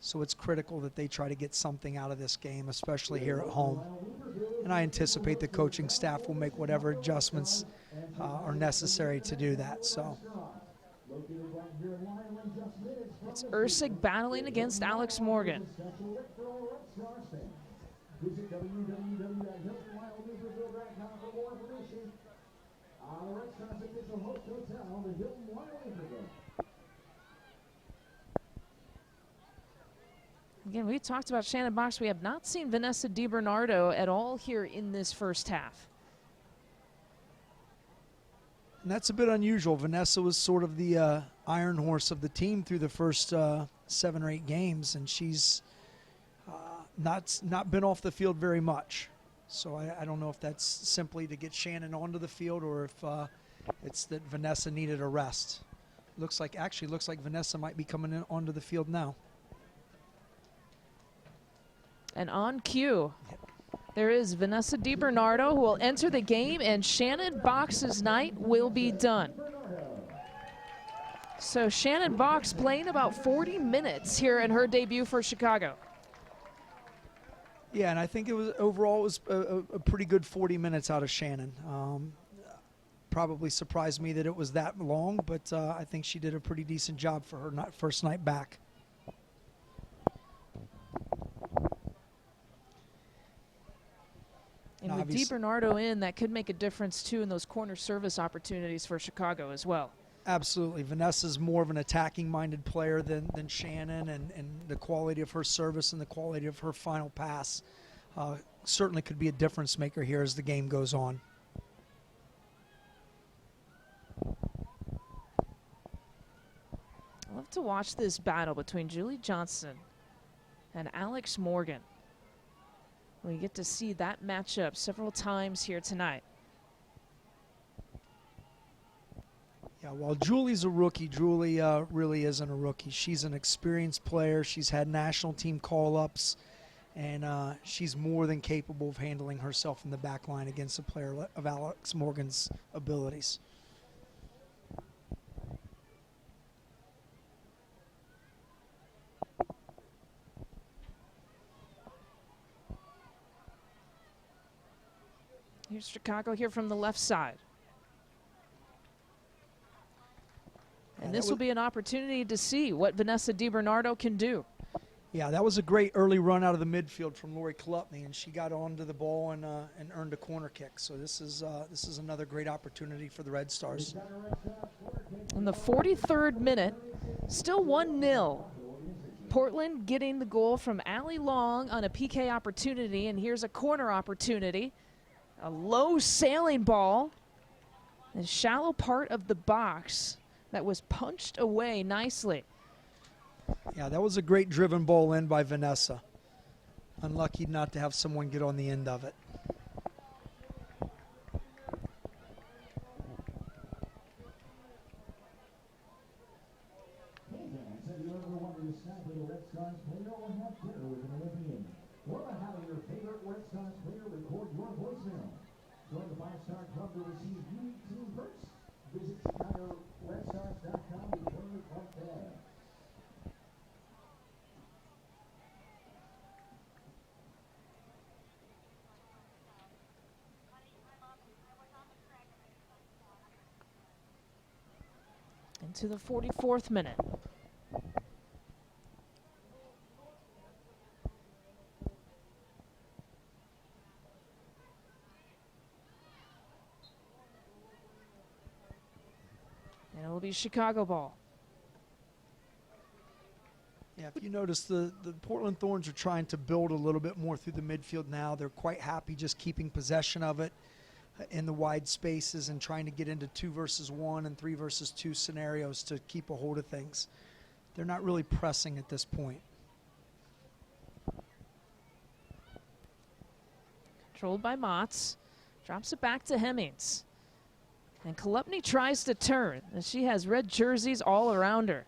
So it's critical that they try to get something out of this game, especially here at home. And I anticipate the coaching staff will make whatever adjustments are necessary to do that. So
it's ERCEG battling against Alex Morgan. Again, we talked about Shannon Box. We have not seen Vanessa DiBernardo at all here in this first half.
And that's a bit unusual. Vanessa was sort of the iron horse of the team through the first 7 or 8 games, and she's not been off the field very much. So I don't know if that's simply to get Shannon onto the field or if it's that Vanessa needed a rest. Looks like Vanessa might be coming onto the field now.
And on cue, there is Vanessa DiBernardo, who will enter the game, and Shannon Box's night will be done. So Shannon Box playing about 40 minutes here in her debut for Chicago.
Yeah, and I think it was overall a pretty good 40 minutes out of Shannon. Probably surprised me that it was that long, but I think she did a pretty decent job for her first night back.
And with DiBernardo in, that could make a difference, too, in those corner service opportunities for Chicago as well.
Absolutely. Vanessa's more of an attacking-minded player than Shannon, and the quality of her service and the quality of her final pass certainly could be a difference maker here as the game goes on.
I love to watch this battle between Julie Johnston and Alex Morgan. We get to see that matchup several times here tonight.
Yeah, while Julie's a rookie, Julie really isn't a rookie. She's an experienced player. She's had national team call-ups, and she's more than capable of handling herself in the back line against a player of Alex Morgan's abilities.
Here's Chicago here from the left side. And this will be an opportunity to see what Vanessa DiBernardo can do.
Yeah, that was a great early run out of the midfield from Lori Kolupny, and she got onto the ball and earned a corner kick. So this is another great opportunity for the Red Stars.
In the 43rd minute, still 1-0. Portland getting the goal from Allie Long on a PK opportunity, and here's a corner opportunity. A low sailing ball, a shallow part of the box that was punched away nicely.
Yeah, that was a great driven ball in by Vanessa. Unlucky not to have someone get on the end of it.
Have you ever wanted to snack with a Red Stars player or have dinner with an Olympian? Or have your favorite Red Stars player record your voicemail? Join the 5-Star Club to receive unique team perks. Visit ChicagoRedStars.com to join the club today.
Into the 44th minute. And it'll be Chicago ball.
Yeah, if you notice, the Portland Thorns are trying to build a little bit more through the midfield now. They're quite happy just keeping possession of it in the wide spaces and trying to get into 2 versus 1 and 3 versus 2 scenarios to keep a hold of things. They're not really pressing at this point.
Controlled by Motts. Drops it back to Hemmings. And Kolupny tries to turn, and she has red jerseys all around her.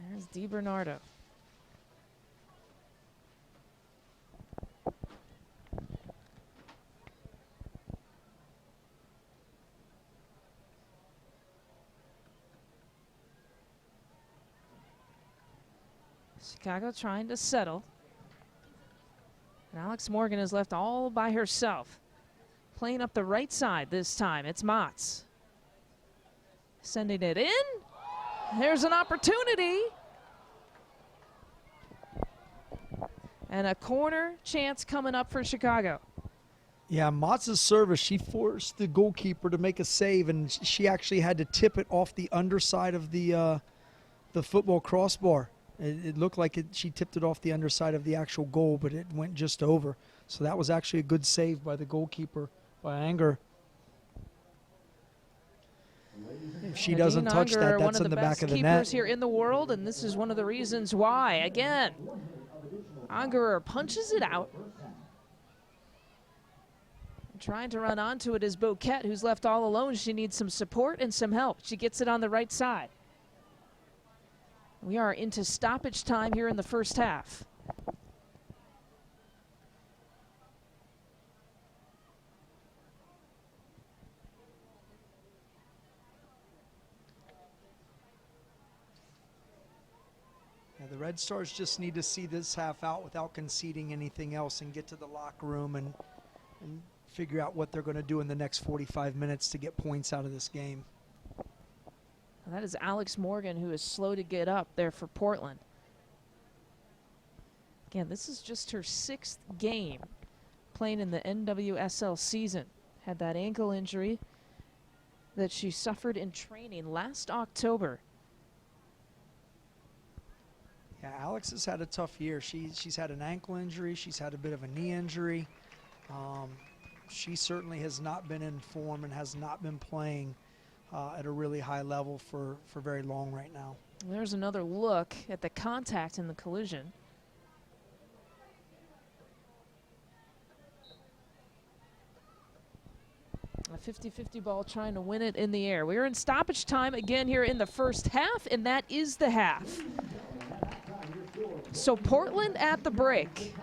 There's DiBernardo. Chicago trying to settle. And Alex Morgan is left all by herself. Playing up the right side this time. It's Motts. Sending it in. There's an opportunity. And a corner chance coming up for Chicago.
Yeah, Motts' service, she forced the goalkeeper to make a save, and she actually had to tip it off the underside of the football crossbar. It looked like she tipped it off the underside of the actual goal, but it went just over. So that was actually a good save by the goalkeeper, by Anger. If she doesn't touch that, that's in the back of the net.
One of the best keepers here in the world, and this is one of the reasons why. Again, Angerer punches it out. Trying to run onto it is Boquette, who's left all alone. She needs some support and some help. She gets it on the right side. We are into stoppage time here in the first half.
Yeah, the Red Stars just need to see this half out without conceding anything else and get to the locker room and figure out what they're going to do in the next 45 minutes to get points out of this game.
Well, that is Alex Morgan, who is slow to get up there for Portland. Again, this is just her 6th game playing in the NWSL season. Had that ankle injury that she suffered in training last October.
Yeah, Alex has had a tough year. She's had an ankle injury. She's had a bit of a knee injury. She certainly has not been in form and has not been playing at a really high level for very long right now.
There's another look at the contact in the collision. A 50-50 ball trying to win it in the air. We're in stoppage time again here in the first half, and that is the half. So Portland at the break.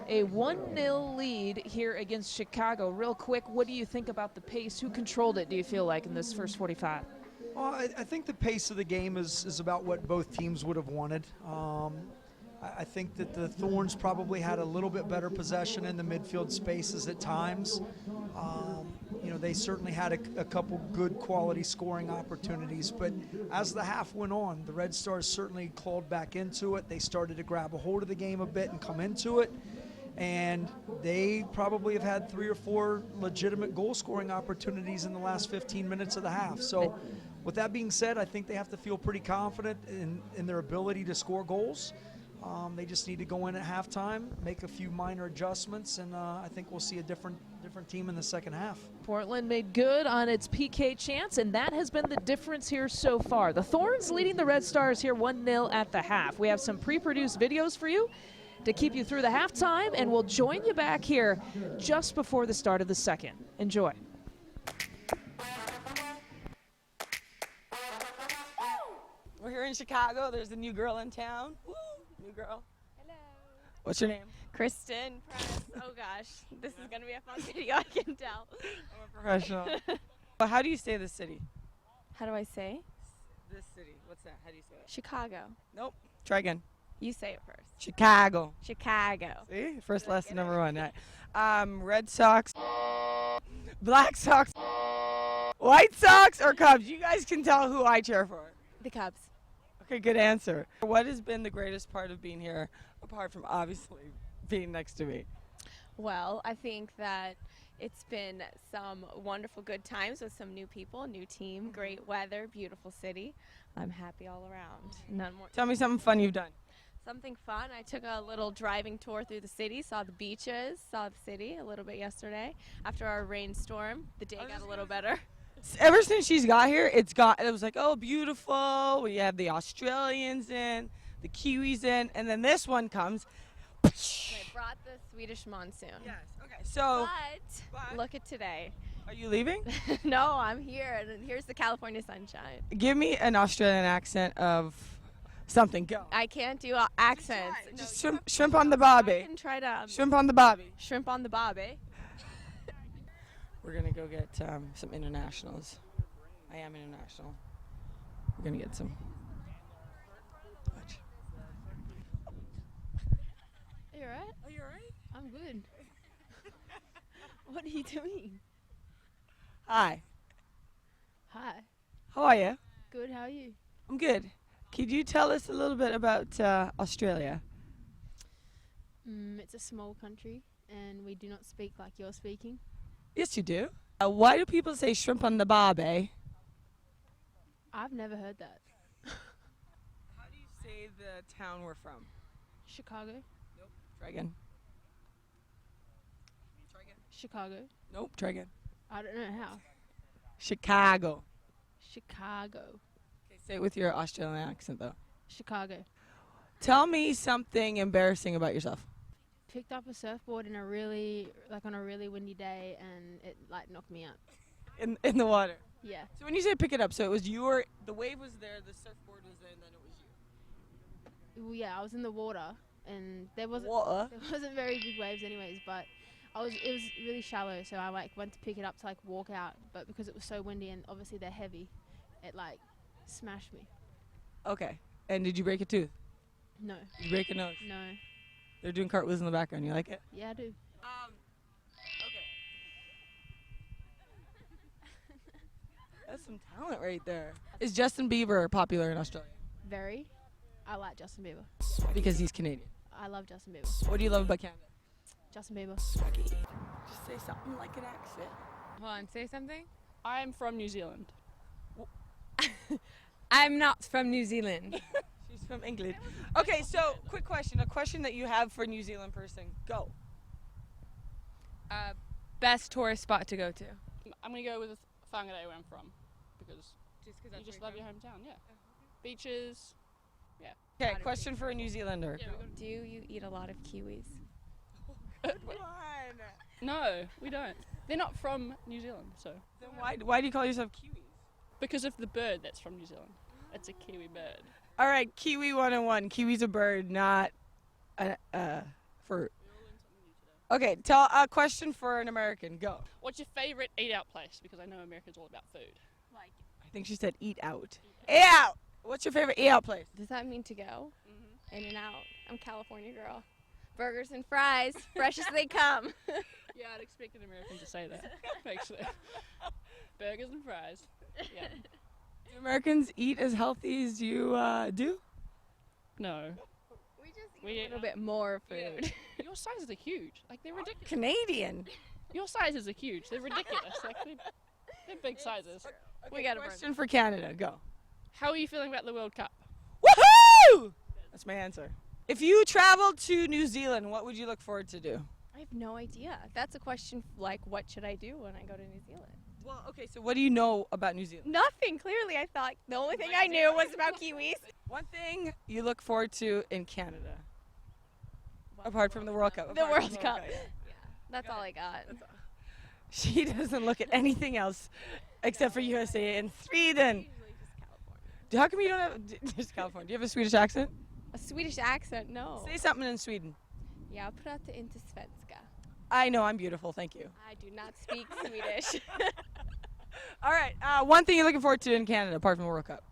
A 1-0 lead here against Chicago. Real quick, what do you think about the pace? Who controlled it, do you feel like, in this first 45?
Well, I think the pace of the game is about what both teams would have wanted. I think that the Thorns probably had a little bit better possession in the midfield spaces at times. They certainly had a couple good quality scoring opportunities, but as the half went on, the Red Stars certainly clawed back into it. They started to grab a hold of the game a bit and come into it, and they probably have had 3 or 4 legitimate goal scoring opportunities in the last 15 minutes of the half. So with that being said, I think they have to feel pretty confident in their ability to score goals. They just need to go in at halftime, make a few minor adjustments, and I think we'll see a different team in the second half.
Portland made good on its PK chance, and that has been the difference here so far. The Thorns leading the Red Stars here 1-0 at the half. We have some pre-produced videos for you to keep you through the halftime, and we'll join you back here just before the start of the second. Enjoy.
We're here in Chicago. There's a new girl in town. Woo! New girl.
Hello.
What's your name?
Kristen Press. Oh gosh, this is gonna be a fun video, I can tell.
I'm a professional. Well, how do you say this city?
How do I say?
This city. What's that? How do you say it?
Chicago.
Nope. Try again.
You say it first.
Chicago.
Chicago.
See? First lesson number 1. Red Sox, Black Sox, White Sox, or Cubs? You guys can tell who I cheer for.
The Cubs.
Okay, good answer. What has been the greatest part of being here, apart from obviously being next to me?
Well, I think that it's been some wonderful good times with some new people, new team, great weather, beautiful city. I'm happy all around. None more.
Tell me something fun you've done.
Something fun. I took a little driving tour through the city, saw the beaches, saw the city a little bit yesterday. After our rainstorm, the day got a little better.
Ever since she's got here, it was like, oh, beautiful. We have the Australians in, the Kiwis in, and then this one comes.
They brought the Swedish monsoon.
Yes. Okay. So.
But look at today.
Are you leaving?
No, I'm here, and here's the California sunshine.
Give me an Australian accent of something. Go.
I can't do accents.
Just shrimp on the barbie.
I can try to
Shrimp on the barbie.
shrimp on the barbie.
We're gonna go get some internationals. I am international. We're gonna get some. Watch.
Are you alright?
Are you alright?
I'm good. What are you doing?
Hi.
Hi.
How are you?
Good, how are you?
I'm good. Could you tell us a little bit about Australia?
It's a small country and we do not speak like you're speaking.
Yes, you do. Why do people say shrimp on the barbie?
I've never heard that.
How do you say the town we're from?
Chicago.
Nope. Try again.
Chicago.
Nope. Try again.
I don't know how.
Chicago.
Chicago.
Okay, say it with your Australian accent, though.
Chicago.
Tell me something embarrassing about yourself.
Picked up a surfboard on a really windy day and it knocked me out.
In the water.
Yeah.
So when you say pick it up, so it was the wave was there, the surfboard was there, and then it was you.
Well, yeah, I was in the water and there wasn't very big waves anyways, but it was really shallow, so I went to pick it up to walk out, but because it was so windy and obviously they're heavy, it smashed me.
Okay. And did you break a tooth?
No.
Did you break a nose?
No.
They're doing cartwheels in the background. You like it?
Yeah, I do.
Okay. That's some talent right there. Is Justin Bieber popular in Australia?
Very. I like Justin Bieber.
Because he's Canadian.
I love Justin Bieber.
What do you love about Canada?
Justin Bieber.
Just say something like an accent.
Hold on, say something. I'm from New Zealand.
I'm not from New Zealand.
She's from England. Okay, so quick question. A question that you have for a New Zealand person. Go.
Best tourist spot to go to? I'm going to go with Whangarei, where I'm from. Because you just love your hometown, yeah. Beaches, yeah.
Okay, question for a New Zealander.
Do you eat a lot of kiwis?
No, we don't. They're not from New Zealand, so.
Then why do you call yourself Kiwis?
Because of the bird that's from New Zealand. It's a kiwi bird.
All right, Kiwi 101. Kiwi's a bird, not a fruit. Okay, tell a question for an American. Go.
What's your favorite eat-out place? Because I know America's all about food.
I think she said eat out. Eat out! What's your favorite eat out place?
Does that mean to go? In and out. I'm a California girl. Burgers and fries, fresh as they come.
Yeah, I'd expect an American to say that, actually. Burgers and fries. Yeah.
Do Americans eat as healthy as you do?
No.
We just
We
eat a
eat
little bit more food.
Yeah. Your sizes are huge. Like, they're ridiculous.
Canadian.
Your sizes are huge. They're ridiculous. Like, they're big sizes.
We got a
Question for Canada. Go.
How are you feeling about the World Cup?
Woohoo! That's my answer. If you traveled to New Zealand, what would you look forward to do?
I have no idea. That's a question like, what should I do when I go to New Zealand?
Well, okay, so what do you know about New Zealand?
Nothing, clearly. I thought the only thing I knew was about Kiwis.
One thing you look forward to in Canada, apart from the World Cup.
The
apart from
World Cup.
yeah.
That's all I got.
She doesn't look at anything else except for USA and Sweden.
Usually just California.
How come you don't have, just California, do you have a Swedish accent?
A Swedish accent? No.
Say something in Sweden.
Jag pratar inte svenska.
I know, I'm beautiful, thank you.
I do not speak Swedish.
All right, one thing you're looking forward to in Canada apart from the World Cup.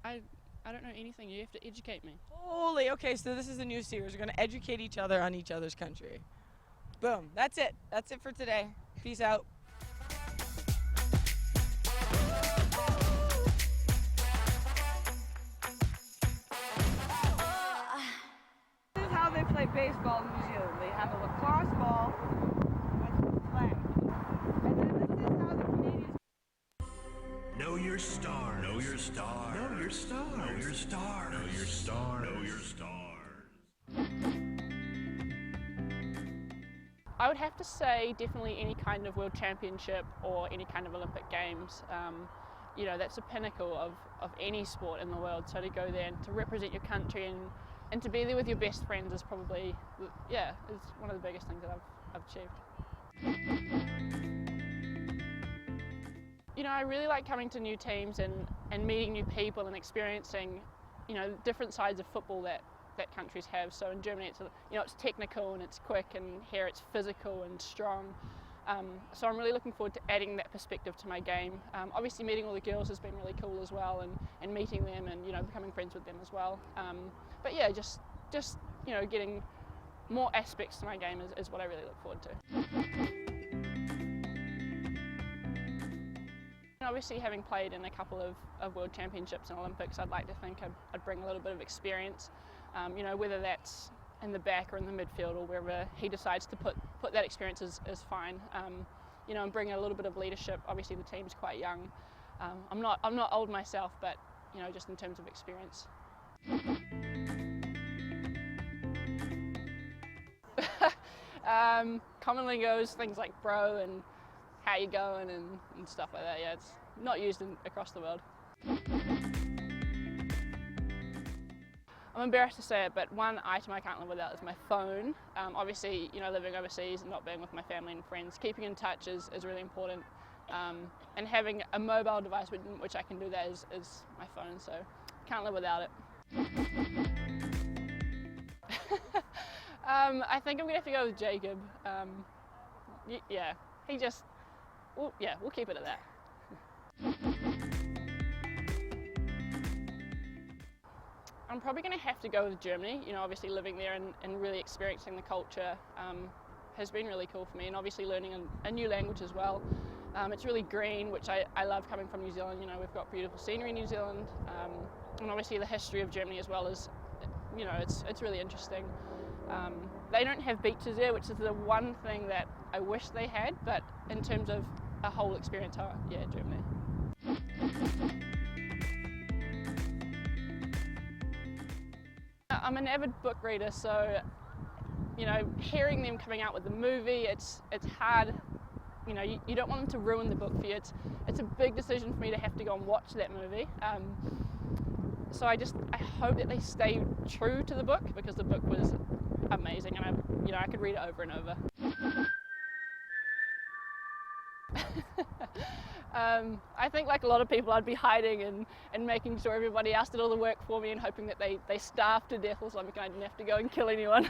I don't know anything. You have to educate me.
Holy, okay, so this is a new series. We're going to educate each other on each other's country. Boom, that's it. That's it for today. Peace out. This is how they play baseball in New Zealand. They have a lacrosse ball with a flag. And then this is how the Canadians...
Know your stars. Know your stars. Know your stars. Know your stars. Know your stars. Know your stars.
I would have to say definitely any kind of World Championship or any kind of Olympic Games. You know, that's the pinnacle of any sport in the world. So to go there and to represent your country and to be there with your best friends is probably, yeah, is one of the biggest things that I've achieved. You know, I really like coming to new teams and meeting new people and experiencing, you know, different sides of football that countries have. So in Germany, it's technical and it's quick, and here it's physical and strong. So I'm really looking forward to adding that perspective to my game. Obviously, meeting all the girls has been really cool as well, and meeting them and becoming friends with them as well. But yeah, just getting more aspects to my game is what I really look forward to. Obviously, having played in a couple of World Championships and Olympics, I'd like to think I'd bring a little bit of experience. Whether that's in the back or in the midfield or wherever he decides to put that experience is fine. And bring a little bit of leadership. Obviously, the team's quite young. I'm not old myself, but just in terms of experience. Commonly goes things like bro and how you going and stuff like that. Yeah, it's not used across the world. I'm embarrassed to say it, but one item I can't live without is my phone. Obviously, living overseas and not being with my family and friends, keeping in touch is really important. And having a mobile device which I can do that is my phone, so can't live without it. I think I'm gonna have to go with Jacob. Yeah, we'll keep it at that. I'm probably going to have to go with Germany. Obviously living there and really experiencing the culture has been really cool for me, and obviously learning a new language as well. It's really green, which I love coming from New Zealand. We've got beautiful scenery in New Zealand, and obviously the history of Germany as well is, it's really interesting. They don't have beaches there, which is the one thing that I wish they had, but in terms of a whole experience, yeah, Germany. I'm an avid book reader, so hearing them coming out with the movie, it's hard. You don't want them to ruin the book for you. It's a big decision for me to have to go and watch that movie. So I hope that they stay true to the book, because the book was amazing, and I could read it over and over. I think, like a lot of people, I'd be hiding and making sure everybody else did all the work for me and hoping that they starved to death or something and I didn't have to go and kill anyone.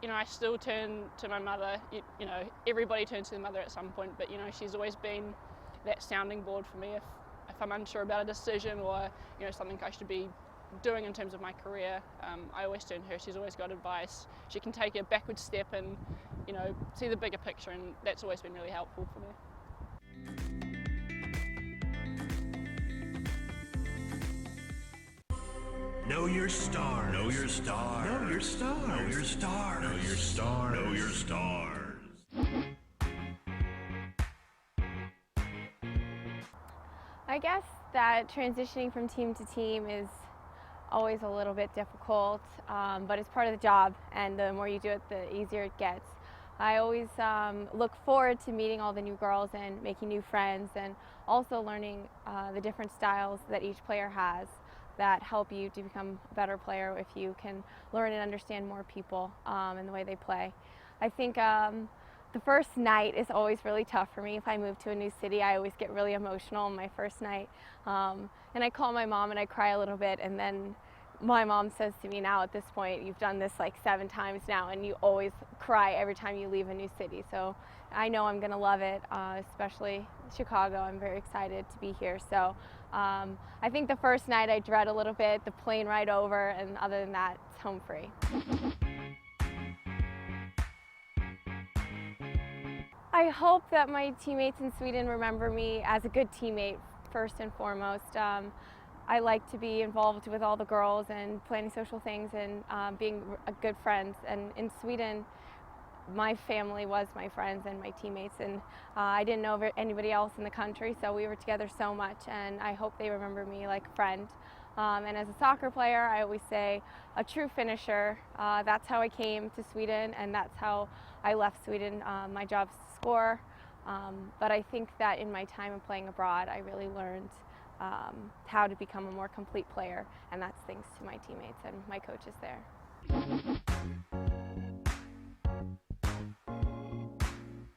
I still turn to my mother. Everybody turns to their mother at some point, but she's always been that sounding board for me. If if I'm unsure about a decision or something I should be doing in terms of my career, I always turn to her. She's always got advice. She can take a backward step and see the bigger picture, and that's always been really helpful for me.
Know your stars. Know your stars. Know your stars. Know your stars. Know your stars. Know your stars.
I guess that transitioning from team to team is always a little bit difficult, but it's part of the job, and the more you do it, the easier it gets. I always look forward to meeting all the new girls and making new friends, and also learning the different styles that each player has that help you to become a better player if you can learn and understand more people and the way they play. I think the first night is always really tough for me. If I move to a new city, I always get really emotional on my first night. And I call my mom and I cry a little bit, and then my mom says to me, now at this point, you've done this like 7 times now, and you always cry every time you leave a new city. So I know I'm gonna love it, especially Chicago. I'm very excited to be here. So I think the first night I dread a little bit, the plane ride over, and other than that, it's home free. I hope that my teammates in Sweden remember me as a good teammate first and foremost. I like to be involved with all the girls and planning social things and being a good friend. And in Sweden, my family was my friends and my teammates, and I didn't know anybody else in the country, so we were together so much, and I hope they remember me like a friend. And as a soccer player, I always say a true finisher. That's how I came to Sweden, and that's how I left Sweden. My job's to score, but I think that in my time of playing abroad, I really learned how to become a more complete player, and that's thanks to my teammates and my coaches there.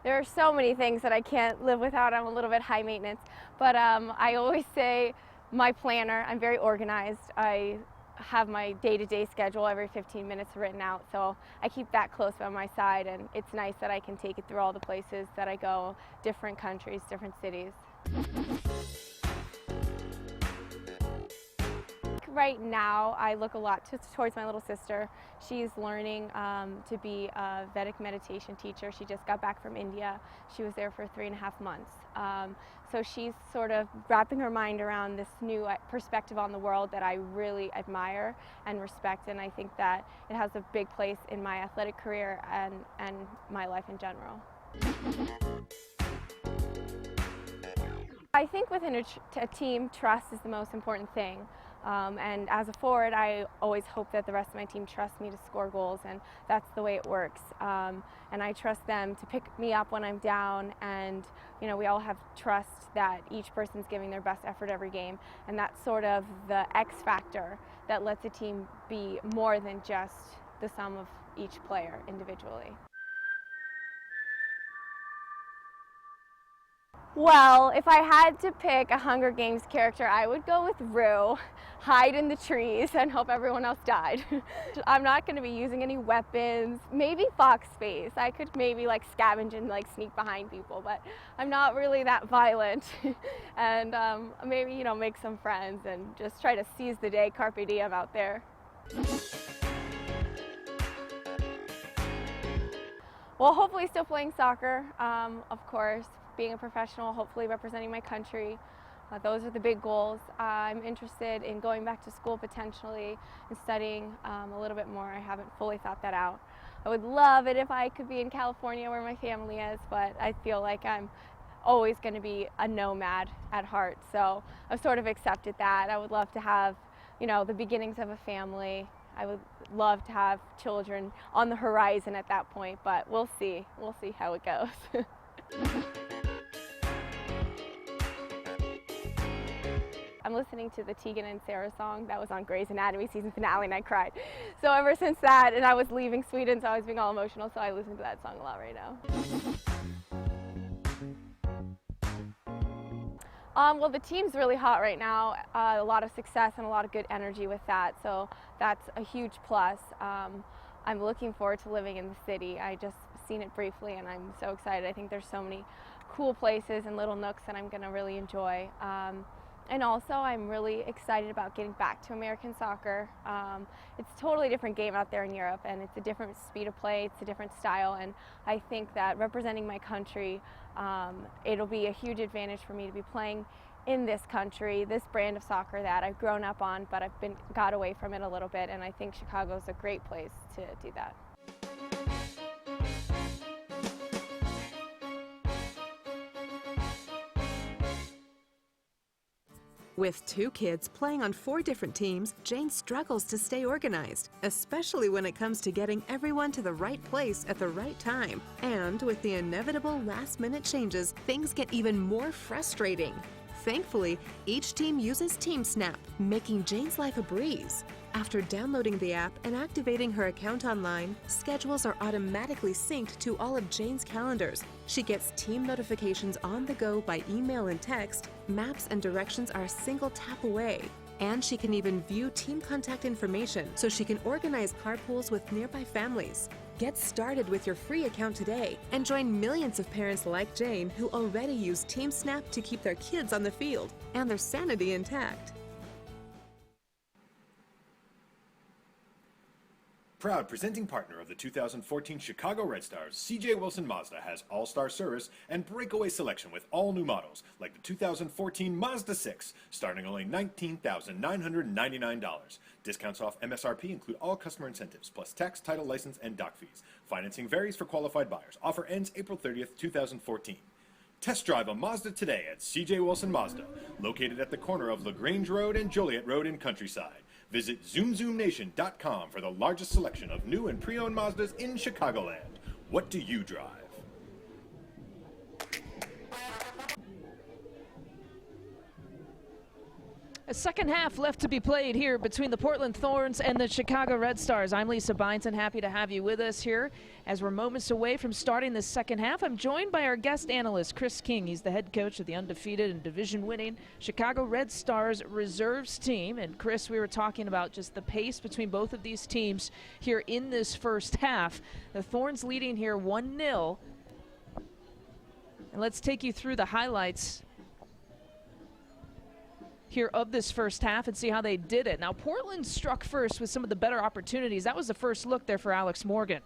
There are so many things that I can't live without. I'm a little bit high maintenance, but I always say my planner. I'm very organized. I have my day-to-day schedule every 15 minutes written out, so I keep that close by my side, and it's nice that I can take it through all the places that I go, different countries, different cities. Right now, I look a lot towards my little sister. She's learning to be a Vedic meditation teacher. She just got back from India. She was there for 3.5 months. So she's sort of wrapping her mind around this new perspective on the world that I really admire and respect, and I think that it has a big place in my athletic career and my life in general. I think within a team, trust is the most important thing. And as a forward, I always hope that the rest of my team trusts me to score goals, and that's the way it works. And I trust them to pick me up when I'm down, and we all have trust that each person's giving their best effort every game, and that's sort of the X factor that lets a team be more than just the sum of each player individually. Well, if I had to pick a Hunger Games character, I would go with Rue, hide in the trees and hope everyone else died. I'm not going to be using any weapons, maybe fox face. I could maybe like scavenge and like sneak behind people, but I'm not really that violent. And maybe, make some friends and just try to seize the day, carpe diem out there. Well, hopefully still playing soccer, of course. Being a professional, hopefully representing my country. Those are the big goals. I'm interested in going back to school potentially and studying a little bit more. I haven't fully thought that out. I would love it if I could be in California where my family is, but I feel like I'm always going to be a nomad at heart. So I've sort of accepted that. I would love to have, the beginnings of a family. I would love to have children on the horizon at that point, but we'll see. We'll see how it goes. I'm listening to the Tegan and Sarah song that was on Grey's Anatomy season finale, and I cried. So ever since that, and I was leaving Sweden, so I was being all emotional, so I listen to that song a lot right now. Well, the team's really hot right now. A lot of success and a lot of good energy with that, so that's a huge plus. I'm looking forward to living in the city. I just seen it briefly, and I'm so excited. I think there's so many cool places and little nooks that I'm going to really enjoy. And also, I'm really excited about getting back to American soccer. It's a totally different game out there in Europe, and it's a different speed of play, it's a different style, and I think that representing my country, it'll be a huge advantage for me to be playing in this country, this brand of soccer that I've grown up on, but I've got away from it a little bit, and I think Chicago's a great place to do that.
With 2 kids playing on 4 different teams, Jane struggles to stay organized, especially when it comes to getting everyone to the right place at the right time. And with the inevitable last-minute changes, things get even more frustrating. Thankfully, each team uses TeamSnap, making Jane's life a breeze. After downloading the app and activating her account online, schedules are automatically synced to all of Jane's calendars. She gets team notifications on the go by email and text. Maps and directions are a single tap away. And she can even view team contact information so she can organize carpools with nearby families. Get started with your free account today and join millions of parents like Jane who already use TeamSnap to keep their kids on the field and their sanity intact.
Proud presenting partner of the 2014 Chicago Red Stars, CJ Wilson Mazda has all-star service and breakaway selection with all new models, like the 2014 Mazda 6, starting only $19,999. Discounts off MSRP include all customer incentives, plus tax, title, license, and dock fees. Financing varies for qualified buyers. Offer ends April 30th, 2014. Test drive a Mazda today at CJ Wilson Mazda, located at the corner of LaGrange Road and Joliet Road in Countryside. Visit ZoomZoomNation.com for the largest selection of new and pre-owned Mazdas in Chicagoland. What do you drive?
A second half left to be played here between the Portland Thorns and the Chicago Red Stars. I'm Lisa Byington, happy to have you with us here. As we're moments away from starting the second half, I'm joined by our guest analyst, Chris King. He's the head coach of the undefeated and division-winning Chicago Red Stars reserves team. And Chris, we were talking about just the pace between both of these teams here in this first half. The Thorns leading here 1-0. And let's take you through the highlights here of this first half and see how they did it. Now, Portland struck first with some of the better opportunities. That was the first look there for Alex Morgan.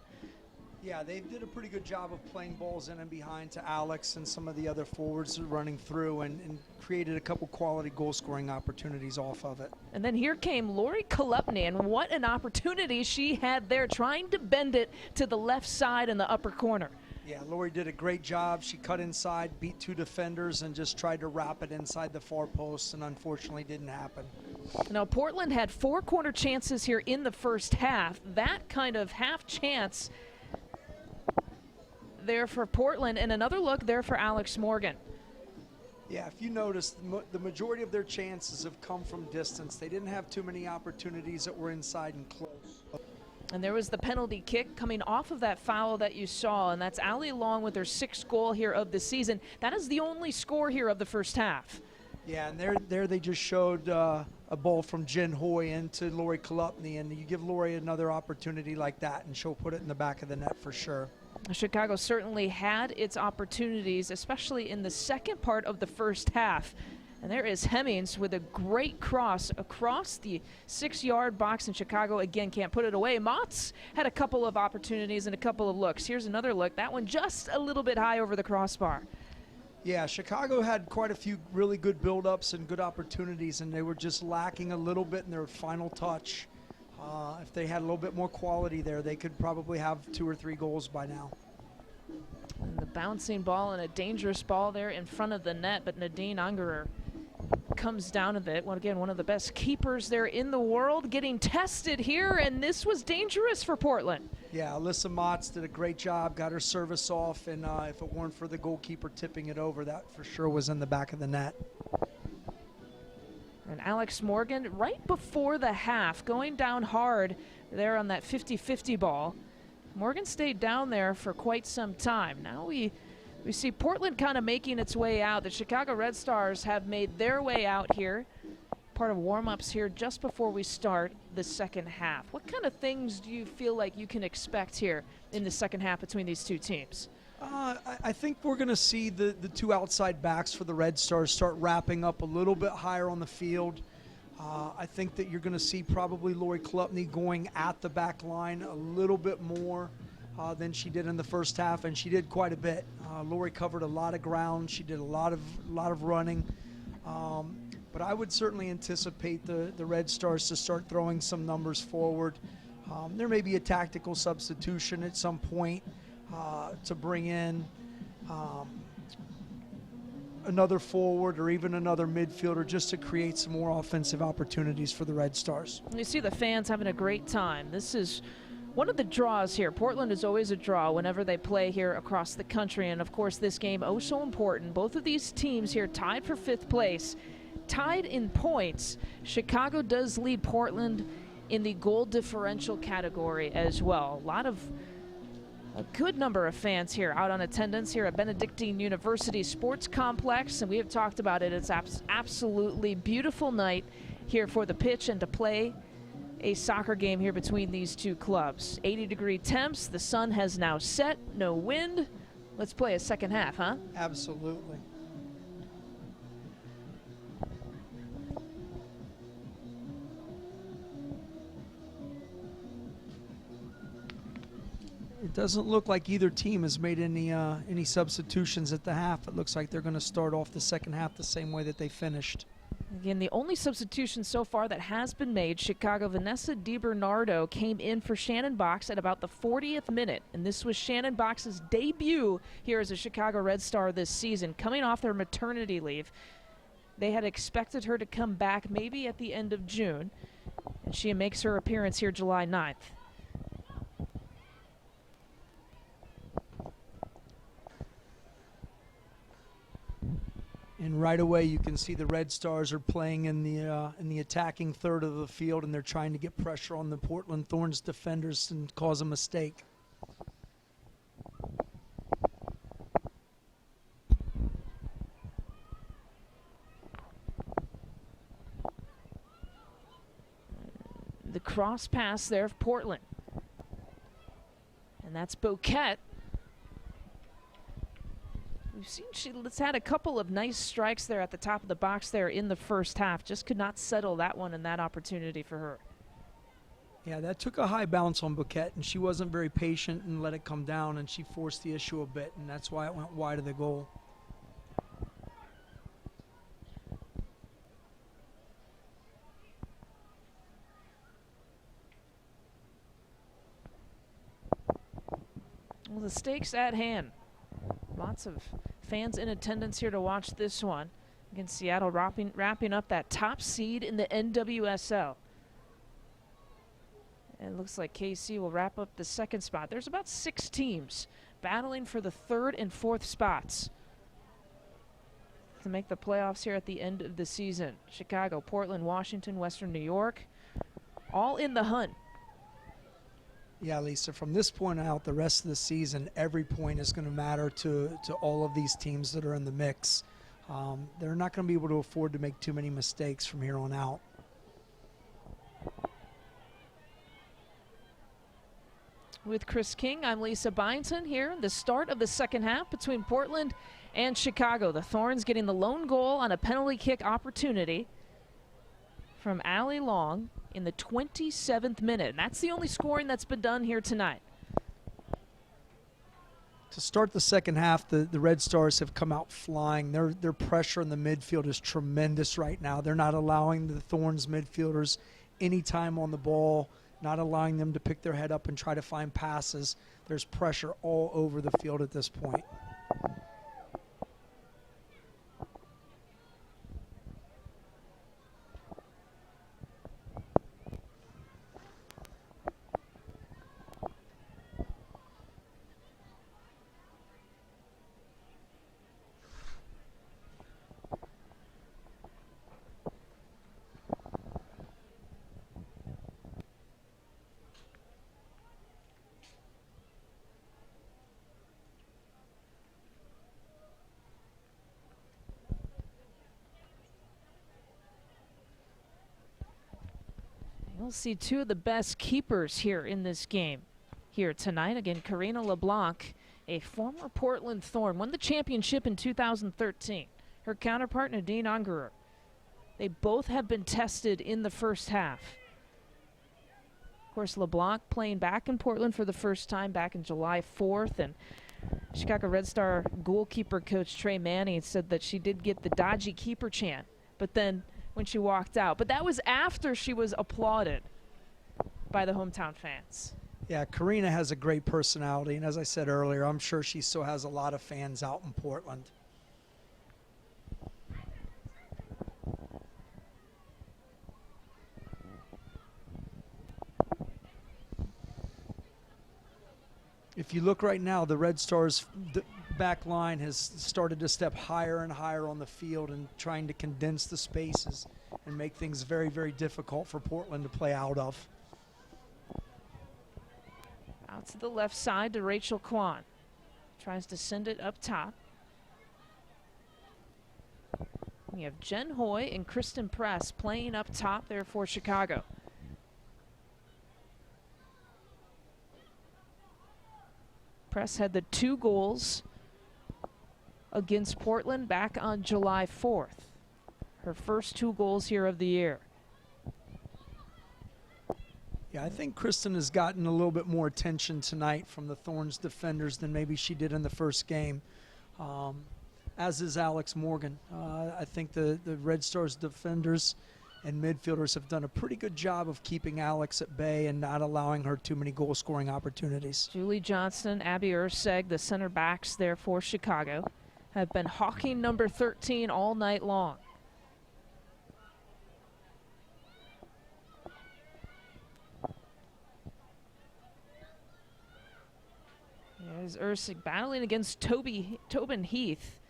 Yeah, they did a pretty good job of playing balls in and behind to Alex and some of the other forwards running through and created a couple quality goal-scoring opportunities off of it.
And then here came Lori Kolupny, and what an opportunity she had there, trying to bend it to the left side in the upper corner.
Yeah, Lori did a great job. She cut inside, beat 2 defenders, and just tried to wrap it inside the far post, and unfortunately didn't happen.
Now, Portland had 4 corner chances here in the first half. That kind of half chance there for Portland, and another look there for Alex Morgan.
Yeah, if you notice, the majority of their chances have come from distance. They didn't have too many opportunities that were inside and close.
And there was the penalty kick coming off of that foul that you saw, and that's Allie Long with her 6th goal here of the season. That is the only score here of the first half.
Yeah, and there they just showed a ball from Jen Hoy into Lori Kolupny, and you give Lori another opportunity like that, and she'll put it in the back of the net for sure.
Chicago certainly had its opportunities, especially in the second part of the first half. And there is Hemmings with a great cross across the 6-yard box, and Chicago again can't put it away. Motts had a couple of opportunities and a couple of looks. Here's another look. That one just a little bit high over the crossbar.
Yeah, Chicago had quite a few really good build-ups and good opportunities, and they were just lacking a little bit in their final touch. If they had a little bit more quality there, they could probably have 2 or 3 goals by now.
And the bouncing ball and a dangerous ball there in front of the net, but Nadine Ungerer comes down with it. Well, again, one of the best keepers there in the world getting tested here, and this was dangerous for Portland.
Yeah, Alyssa Motts did a great job, got her service off, and if it weren't for the goalkeeper tipping it over, that for sure was in the back of the net.
And Alex Morgan, right before the half, going down hard there on that 50-50 ball. Morgan stayed down there for quite some time. Now we see Portland kind of making its way out. The Chicago Red Stars have made their way out here. Part of warm-ups here just before we start the second half. What kind of things do you feel like you can expect here in the second half between these two teams?
I think we're going to see the two outside backs for the Red Stars start wrapping up a little bit higher on the field. I think that you're going to see probably Lori Klupny going at the back line a little bit more than she did in the first half, and she did quite a bit. Lori covered a lot of ground. She did a lot of running. But I would certainly anticipate the Red Stars to start throwing some numbers forward. There may be a tactical substitution at some point to bring in another forward or even another midfielder just to create some more offensive opportunities for the Red Stars.
You see the fans having a great time. This is one of the draws here. Portland is always a draw whenever they play here across the country, and of course this game oh so important. Both of these teams here tied for 5th place, tied in points. Chicago does lead Portland in the goal differential category as well. A good number of fans here out on attendance here at Benedictine University Sports Complex, and we have talked about it. It's absolutely beautiful night here for the pitch and to play a soccer game here between these two clubs. 80-degree temps, the sun has now set, no wind. Let's play a second half, huh?
Absolutely. It doesn't look like either team has made any substitutions at the half. It looks like they're going to start off the second half the same way that they finished.
Again, the only substitution so far that has been made, Chicago Vanessa DiBernardo came in for Shannon Box at about the 40th minute, and this was Shannon Box's debut here as a Chicago Red Star this season, coming off their maternity leave. They had expected her to come back maybe at the end of June, and she makes her appearance here July 9th.
And right away, you can see the Red Stars are playing in the attacking third of the field, and they're trying to get pressure on the Portland Thorns defenders and cause a mistake.
The cross pass there of Portland, and that's Bouquet. We've seen she's had a couple of nice strikes there at the top of the box there in the first half. Just could not settle that one and that opportunity for her.
Yeah, that took a high bounce on Bouquet, and she wasn't very patient and let it come down, and she forced the issue a bit, and that's why it went wide of the goal.
Well, the stakes at hand. Lots of fans in attendance here to watch this one. Again, Seattle wrapping up that top seed in the NWSL. And it looks like KC will wrap up the second spot. There's about 6 teams battling for the 3rd and 4th spots to make the playoffs here at the end of the season. Chicago, Portland, Washington, Western New York, all in the hunt.
Yeah, Lisa, from this point out, the rest of the season, every point is going to matter to all of these teams that are in the mix. They're not going to be able to afford to make too many mistakes from here on out.
With Chris King, I'm Lisa Byington here. The start of the second half between Portland and Chicago. The Thorns getting the lone goal on a penalty kick opportunity from Allie Long in the 27th minute. And that's the only scoring that's been done here tonight.
To start the second half, the Red Stars have come out flying. Their pressure in the midfield is tremendous right now. They're not allowing the Thorns midfielders any time on the ball, not allowing them to pick their head up and try to find passes. There's pressure all over the field at this point.
We'll see 2 of the best keepers here in this game here tonight. Again, Karina LeBlanc, a former Portland Thorn, won the championship in 2013. Her counterpart, Nadine Ungerer. They both have been tested in the first half. Of course, LeBlanc playing back in Portland for the first time back in July 4th, and Chicago Red Star goalkeeper coach Trey Manning said that she did get the dodgy keeper chant, but then when she walked out. But that was after she was applauded by the hometown fans.
Yeah, Karina has a great personality, and as I said earlier, I'm sure she still has a lot of fans out in Portland. If you look right now, the Red Stars' back line has started to step higher and higher on the field and trying to condense the spaces and make things very, very difficult for Portland to play out of.
Out to the left side to Rachel Kwan. Tries to send it up top. We have Jen Hoy and Kristen Press playing up top there for Chicago. Press had the 2 goals against Portland back on July 4th. Her first 2 goals here of the year.
Yeah, I think Kristen has gotten a little bit more attention tonight from the Thorns defenders than maybe she did in the first game, as is Alex Morgan. I think the Red Stars defenders and midfielders have done a pretty good job of keeping Alex at bay and not allowing her too many goal-scoring opportunities.
Julie Johnston, Abby ERCEG, the center backs there for Chicago, have been hawking number 13 all night long. There's ERCEG battling against Tobin Heath.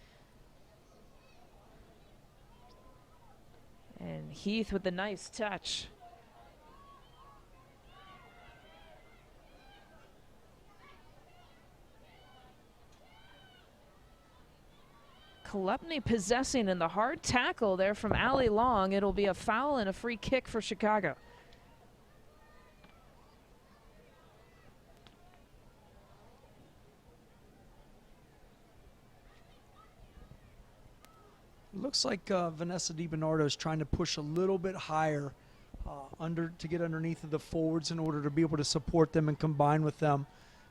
And Heath with a nice touch. Kolupny possessing, and the hard tackle there from Allie Long. It'll be a foul and a free kick for Chicago.
Looks like Vanessa DiBernardo is trying to push a little bit higher to get underneath of the forwards in order to be able to support them and combine with them.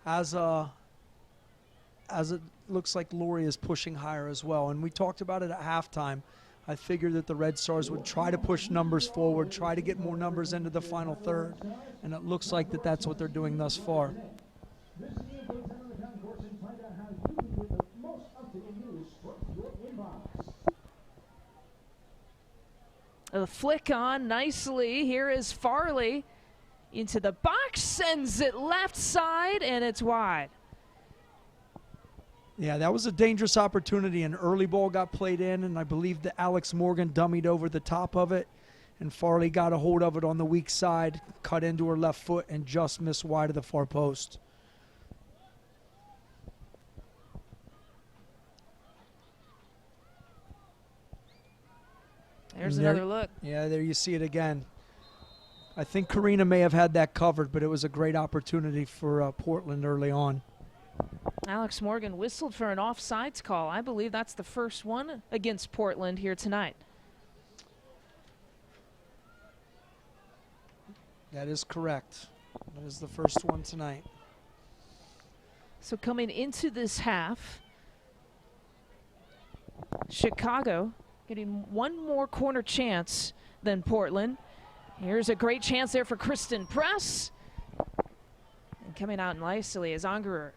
As it looks like Lori is pushing higher as well. And we talked about it at halftime. I figured that the Red Stars would try to push numbers forward, try to get more numbers into the final third. And it looks like that's what they're doing thus far.
A flick on nicely. Here is Farley into the box, sends it left side, and it's wide.
Yeah, that was a dangerous opportunity. An early ball got played in, and I believe that Alex Morgan dummied over the top of it, and Farley got a hold of it on the weak side, cut into her left foot, and just missed wide of the far post.
There's another look.
Yeah, there you see it again. I think Karina may have had that covered, but it was a great opportunity for Portland early on.
Alex Morgan whistled for an offsides call. I believe that's the first one against Portland here tonight.
That is correct. That is the first one tonight.
So coming into this half, Chicago getting one more corner chance than Portland. Here's a great chance there for Kristen Press. And coming out nicely is Ungerer.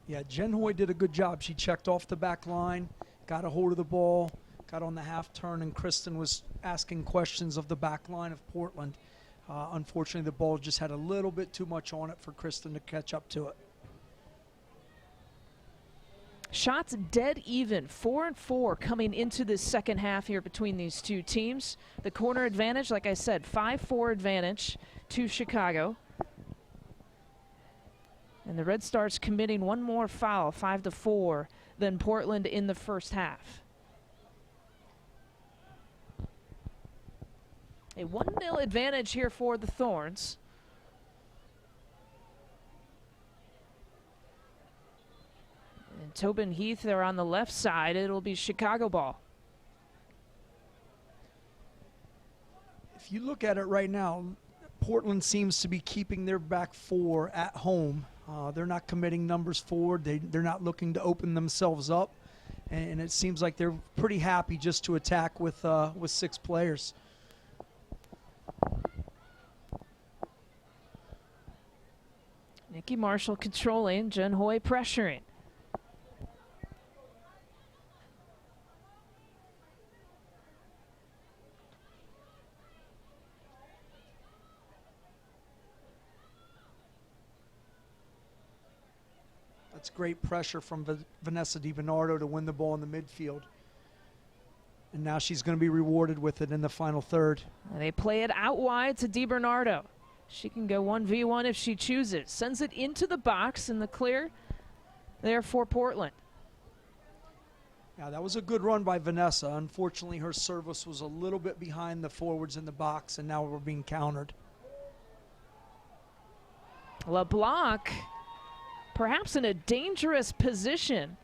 Yeah, Jen Hoy did a good job. She checked off the back line, got a hold of the ball, got on the half turn, and Kristen was asking questions of the back line of Portland. Unfortunately, the ball just had a little bit too much on it for Kristen to catch up to it.
Shots dead even, 4-4 coming into this second half here between these two teams. The corner advantage, like I said, 5-4 advantage to Chicago. And the Red Stars committing one more foul, 5-4, than Portland in the first half. A 1-0 advantage here for the Thorns. Tobin Heath there on the left side. It'll be Chicago ball.
If you look at it right now, Portland seems to be keeping their back four at home. They're not committing numbers forward. They're not looking to open themselves up. And it seems like they're pretty happy just to attack with 6 players.
Nikki Marshall controlling, Jen Hoy pressuring.
That's great pressure from Vanessa DiBernardo to win the ball in the midfield. And now she's going to be rewarded with it in the final third.
And they play it out wide to DiBernardo. She can go 1v1 if she chooses. Sends it into the box in the clear there for Portland.
Yeah, that was a good run by Vanessa. Unfortunately, her service was a little bit behind the forwards in the box, and now we're being countered.
LeBlanc, perhaps in a dangerous position,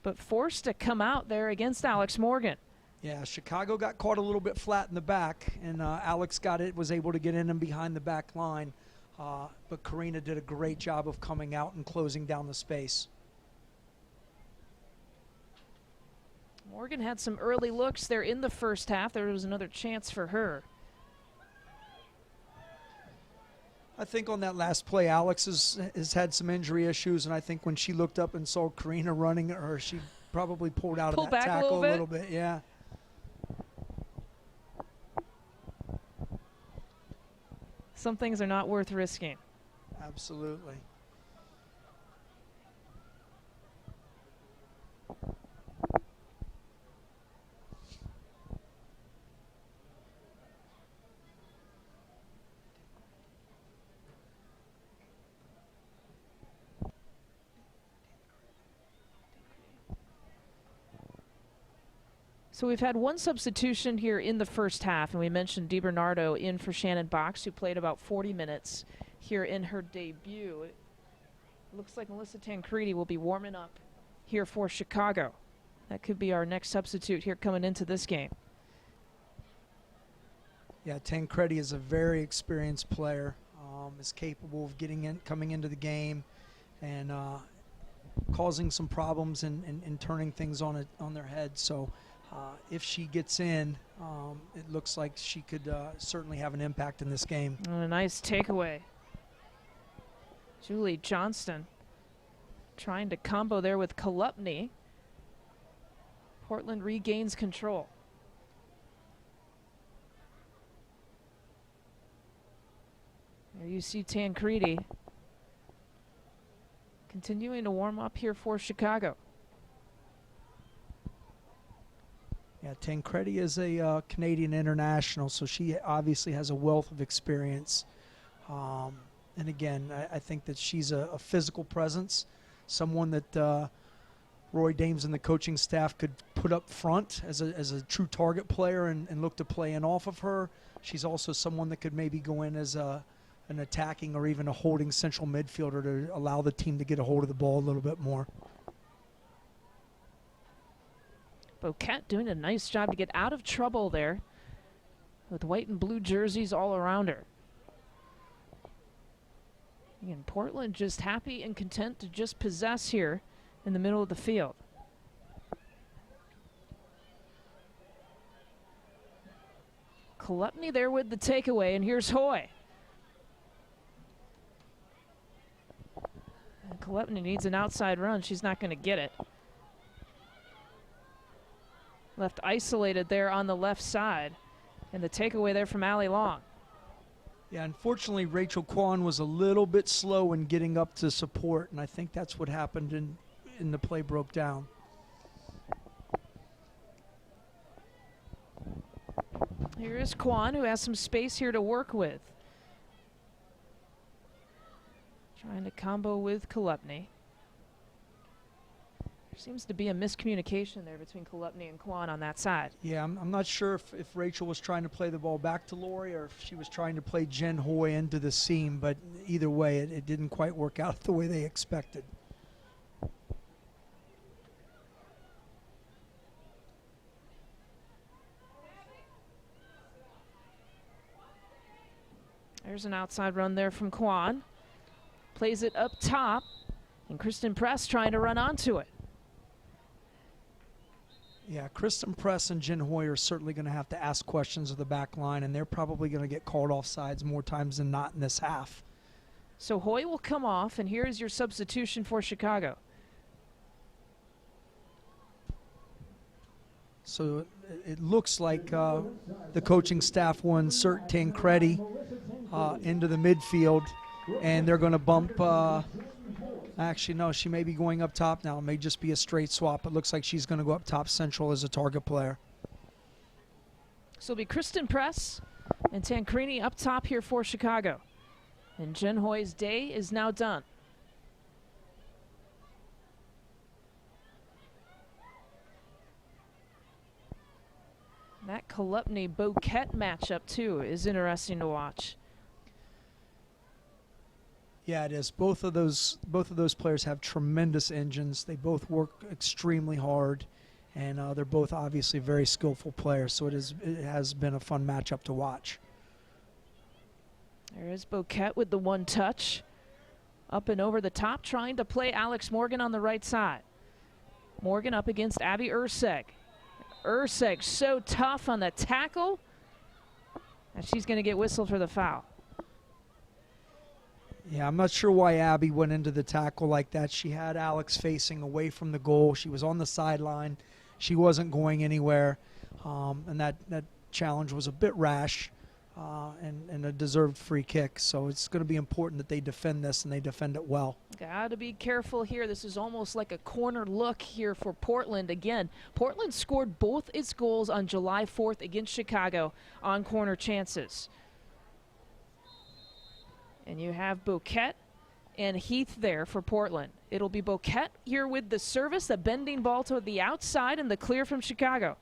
but forced to come out there against Alex Morgan.
Yeah, Chicago got caught a little bit flat in the back, and Alex was able to get in and behind the back line. But Karina did a great job of coming out and closing down the space.
Morgan had some early looks there in the first half. There was another chance for her.
I think on that last play, Alex has had some injury issues, and I think when she looked up and saw Karina running at her, she probably pulled out of that tackle a little bit. Yeah.
Some things are not worth risking.
Absolutely.
So we've had one substitution here in the first half, and we mentioned DiBernardo in for Shannon Box, who played about 40 minutes here in her debut. It looks like Melissa Tancredi will be warming up here for Chicago. That could be our next substitute here coming into this game.
Yeah, Tancredi is a very experienced player, is capable of coming into the game and causing some problems and turning things on their head. So if she gets in, it looks like she could certainly have an impact in this game.
And a nice takeaway. Julie Johnston trying to combo there with Kolupny. Portland regains control. There you see Tancredi continuing to warm up here for Chicago.
Yeah, Tancredi is a Canadian international, so she obviously has a wealth of experience. And again, I think that she's a physical presence, someone that Roy Dames and the coaching staff could put up front as a true target player and look to play in off of her. She's also someone that could maybe go in as an attacking or even a holding central midfielder to allow the team to get a hold of the ball a little bit more.
Boquette doing a nice job to get out of trouble there with white and blue jerseys all around her. And Portland just happy and content to just possess here in the middle of the field. Kolupny there with the takeaway, and here's Hoy. And Kolupny needs an outside run. She's not going to get it. Left isolated there on the left side. And the takeaway there from Allie Long.
Yeah, unfortunately, Rachel Kwan was a little bit slow in getting up to support, and I think that's what happened in the play broke down.
Here is Kwan, who has some space here to work with. Trying to combo with Kolupny. Seems to be a miscommunication there between Kolupny and Kwan on that side.
Yeah, I'm not sure if Rachel was trying to play the ball back to Lori or if she was trying to play Jen Hoy into the seam, but either way, it didn't quite work out the way they expected.
There's an outside run there from Kwan. Plays it up top, and Kristen Press trying to run onto it.
Yeah, Kristen Press and Jen Hoy are certainly going to have to ask questions of the back line, and they're probably going to get called off sides more times than not in this half.
So Hoy will come off, and here is your substitution for Chicago.
So it looks like the coaching staff will insert Tancredi into the midfield, and they're going to bump. Actually, no, she may be going up top now. It may just be a straight swap. It looks like she's going to go up top central as a target player.
So it'll be Kristen Press and Tancredi up top here for Chicago. And Jen Hoy's day is now done. That Kolupny-Boquet matchup, too, is interesting to watch.
Yeah, it is. Both of those players have tremendous engines. They both work extremely hard, and they're both obviously very skillful players. So it has been a fun matchup to watch.
There is Boquet with the one touch. Up and over the top, trying to play Alex Morgan on the right side. Morgan up against Abby ERCEG. ERCEG so tough on the tackle, and she's going to get whistled for the foul.
Yeah, I'm not sure why Abby went into the tackle like that. She had Alex facing away from the goal. She was on the sideline. She wasn't going anywhere, and that challenge was a bit rash and a deserved free kick. So it's going to be important that they defend this, and they defend it well.
Got to be careful here. This is almost like a corner look here for Portland. Again, Portland scored both its goals on July 4th against Chicago on corner chances. And you have Boquet and Heath there for Portland. It'll be Boquet here with the service, the bending ball to the outside, and the clear from Chicago.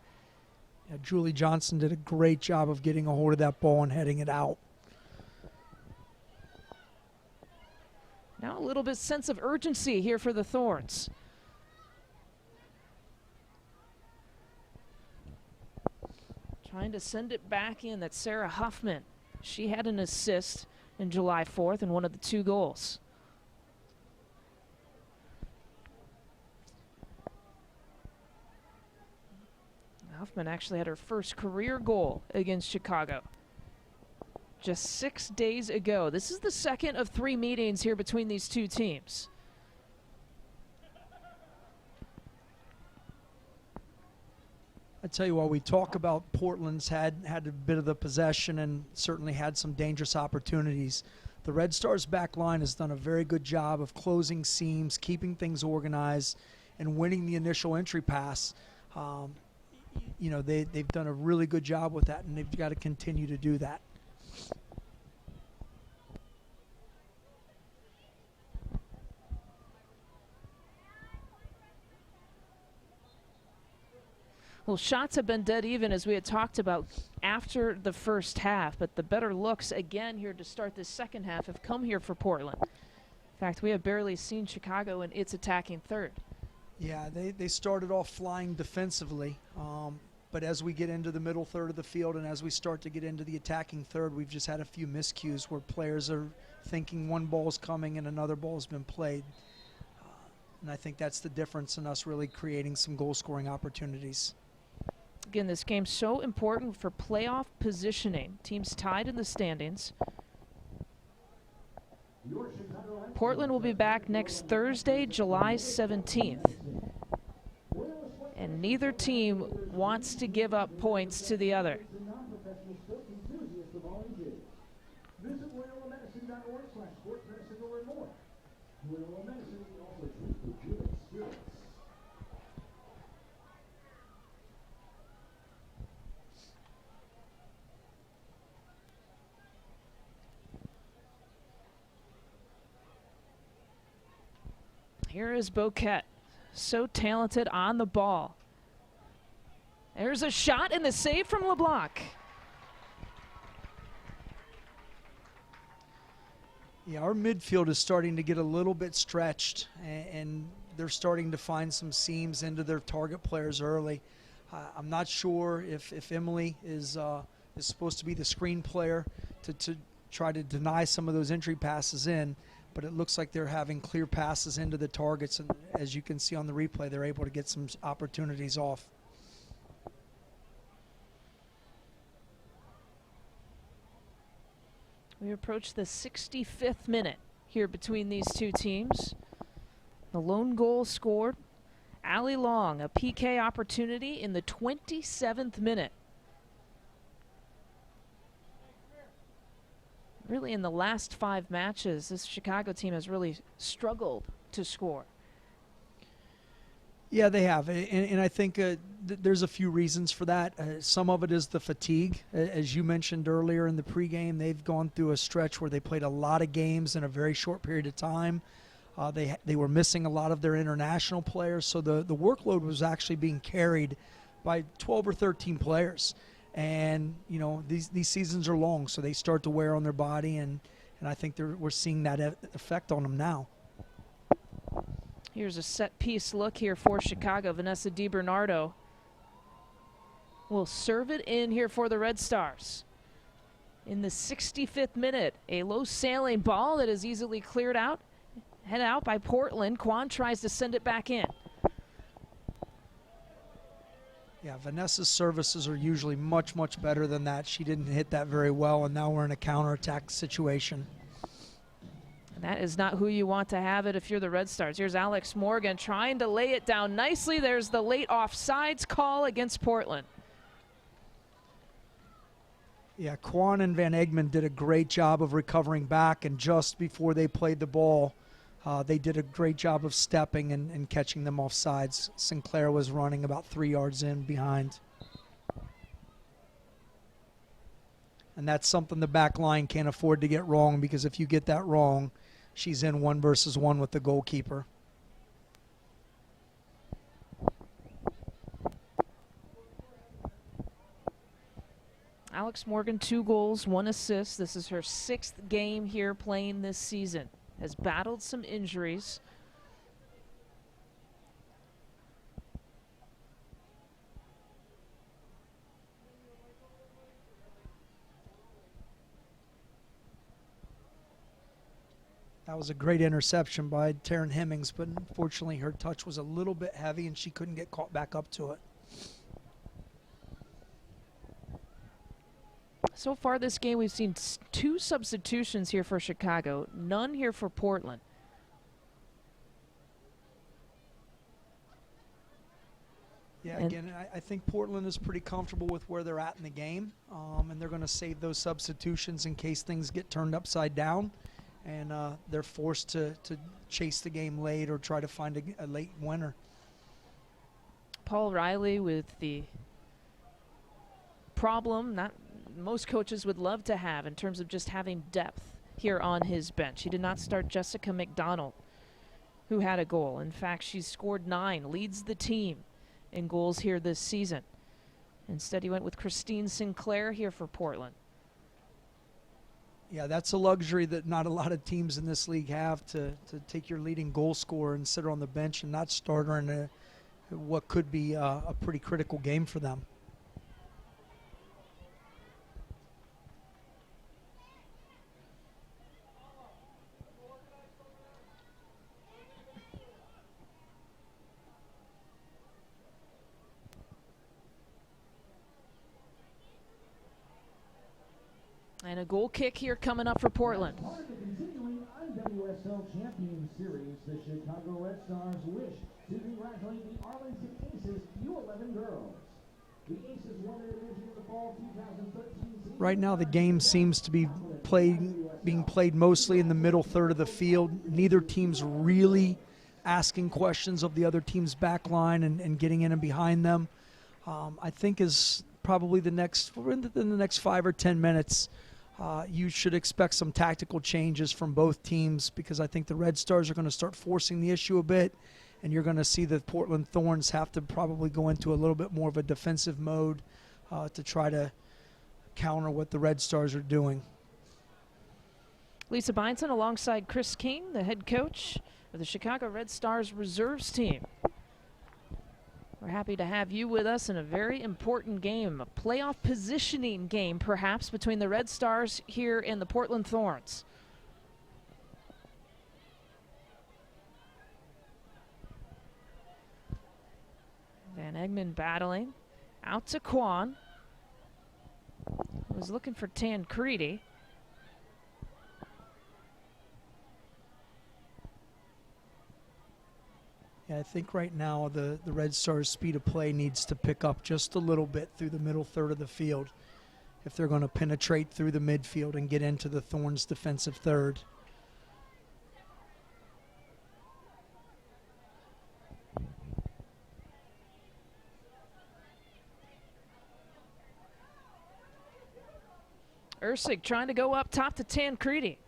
Yeah, Julie Johnson did a great job of getting a hold of that ball and heading it out.
Now a little bit sense of urgency here for the Thorns. Trying to send it back in. That's Sarah Huffman. She had an assist in July 4th and one of the two goals. Huffman actually had her first career goal against Chicago just 6 days ago. This is the second of 3 meetings here between these two teams.
I tell you what, we talk about Portland's had a bit of the possession and certainly had some dangerous opportunities. The Red Stars back line has done a very good job of closing seams, keeping things organized, and winning the initial entry pass. You know, they've done a really good job with that, and they've got to continue to do that.
Well, shots have been dead even, as we had talked about after the first half, but the better looks again here to start this second half have come here for Portland. In fact, we have barely seen Chicago in its attacking third.
Yeah, they started off flying defensively, but as we get into the middle third of the field and as we start to get into the attacking third, we've just had a few miscues where players are thinking one ball's coming and another ball's been played. And I think that's the difference in us really creating some goal-scoring opportunities.
Again, this game's so important for playoff positioning. Teams tied in the standings. Portland will be back next Thursday, July 17th. And neither team wants to give up points to the other. Here is Boquet So talented on the ball. There's a shot and the save from LeBlanc.
Yeah, our midfield is starting to get a little bit stretched, and they're starting to find some seams into their target players early. I'm not sure if Emily is supposed to be the screen player to try to deny some of those entry passes in, but it looks like they're having clear passes into the targets, and as you can see on the replay, they're able to get some opportunities off.
We approach the 65th minute here between these two teams. The lone goal scored. Allie Long, a PK opportunity in the 27th minute. Really, in the last 5 matches, this Chicago team has really struggled to score.
Yeah, they have, and I think there's a few reasons for that. Some of it is the fatigue. As you mentioned earlier in the pregame, they've gone through a stretch where they played a lot of games in a very short period of time. They were missing a lot of their international players, so the workload was actually being carried by 12 or 13 players. And, you know, these seasons are long, so they start to wear on their body, and I think we're seeing that effect on them now.
Here's a set-piece look here for Chicago. Vanessa DiBernardo will serve it in here for the Red Stars. In the 65th minute, a low-sailing ball that is easily cleared out. Head out by Portland. Kwan tries to send it back in.
Yeah, Vanessa's services are usually much, much better than that. She didn't hit that very well, and now we're in a counterattack situation.
That is not who you want to have it if you're the Red Stars. Here's Alex Morgan trying to lay it down nicely. There's the late offsides call against Portland.
Yeah, Kwan and Van Egmond did a great job of recovering back, and just before they played the ball, they did a great job of stepping and catching them off sides. Sinclair was running about 3 yards in behind. And that's something the back line can't afford to get wrong, because if you get that wrong, she's in 1-versus-1 with the goalkeeper.
Alex Morgan, 2 goals, 1 assist. This is her 6th game here playing this season. Has battled some injuries.
That was a great interception by Taryn Hemmings, but unfortunately her touch was a little bit heavy and she couldn't get caught back up to it.
So far this game, we've seen 2 substitutions here for Chicago, none here for Portland.
Yeah, again, I think Portland is pretty comfortable with where they're at in the game, and they're going to save those substitutions in case things get turned upside down, and they're forced to chase the game late or try to find a late winner.
Paul Riley with the problem not most coaches would love to have in terms of just having depth here on his bench. He did not start Jessica McDonald, who had a goal. In fact, she's scored 9, leads the team in goals here this season. Instead, he went with Christine Sinclair here for Portland.
Yeah, that's a luxury that not a lot of teams in this league have, to take your leading goal scorer and sit her on the bench and not start her in what could be a pretty critical game for them.
And a goal kick here coming up for Portland.
Part of the continuing IWSL Champion Series, the Chicago Red Stars wish to congratulate the Arlington Aces U11 girls. The Aces won their division in the fall 2013 season.
Right now the game seems to be being played mostly in the middle third of the field. Neither team's really asking questions of the other team's back line and getting in and behind them. I think is probably within the next 5 or 10 minutes, you should expect some tactical changes from both teams, because I think the Red Stars are going to start forcing the issue a bit, and you're going to see the Portland Thorns have to probably go into a little bit more of a defensive mode to try to counter what the Red Stars are doing.
Lisa Beinson alongside Chris King, the head coach of the Chicago Red Stars reserves team. We're happy to have you with us in a very important game, a playoff positioning game perhaps between the Red Stars here and the Portland Thorns. Van Egmond battling out to Quan. Was looking for Tancredi.
Yeah, I think right now the Red Stars' speed of play needs to pick up just a little bit through the middle third of the field if they're going to penetrate through the midfield and get into the Thorns' defensive third.
ERCEG trying to go up top to Tancredi.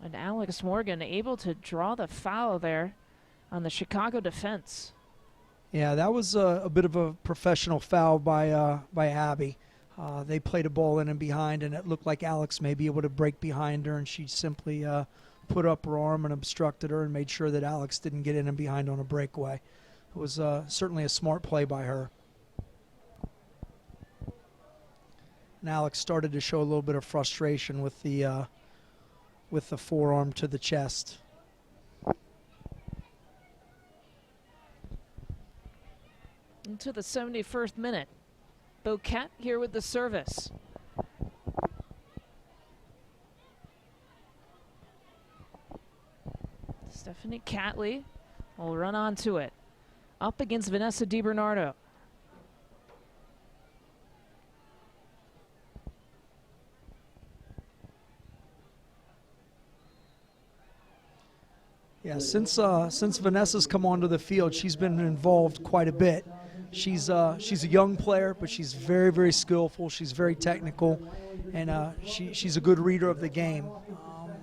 And Alex Morgan able to draw the foul there on the Chicago defense.
Yeah, that was a bit of a professional foul by Abby. They played a ball in and behind, and it looked like Alex may be able to break behind her, and she simply put up her arm and obstructed her and made sure that Alex didn't get in and behind on a breakaway. It was certainly a smart play by her. And Alex started to show a little bit of frustration with the forearm to the chest.
Into the 71st minute. Boquette here with the service. Stephanie Catley will run onto it. Up against Vanessa DiBernardo.
Yeah, since Vanessa's come onto the field, she's been involved quite a bit. She's a young player, but she's very, very skillful. She's very technical, and she's a good reader of the game.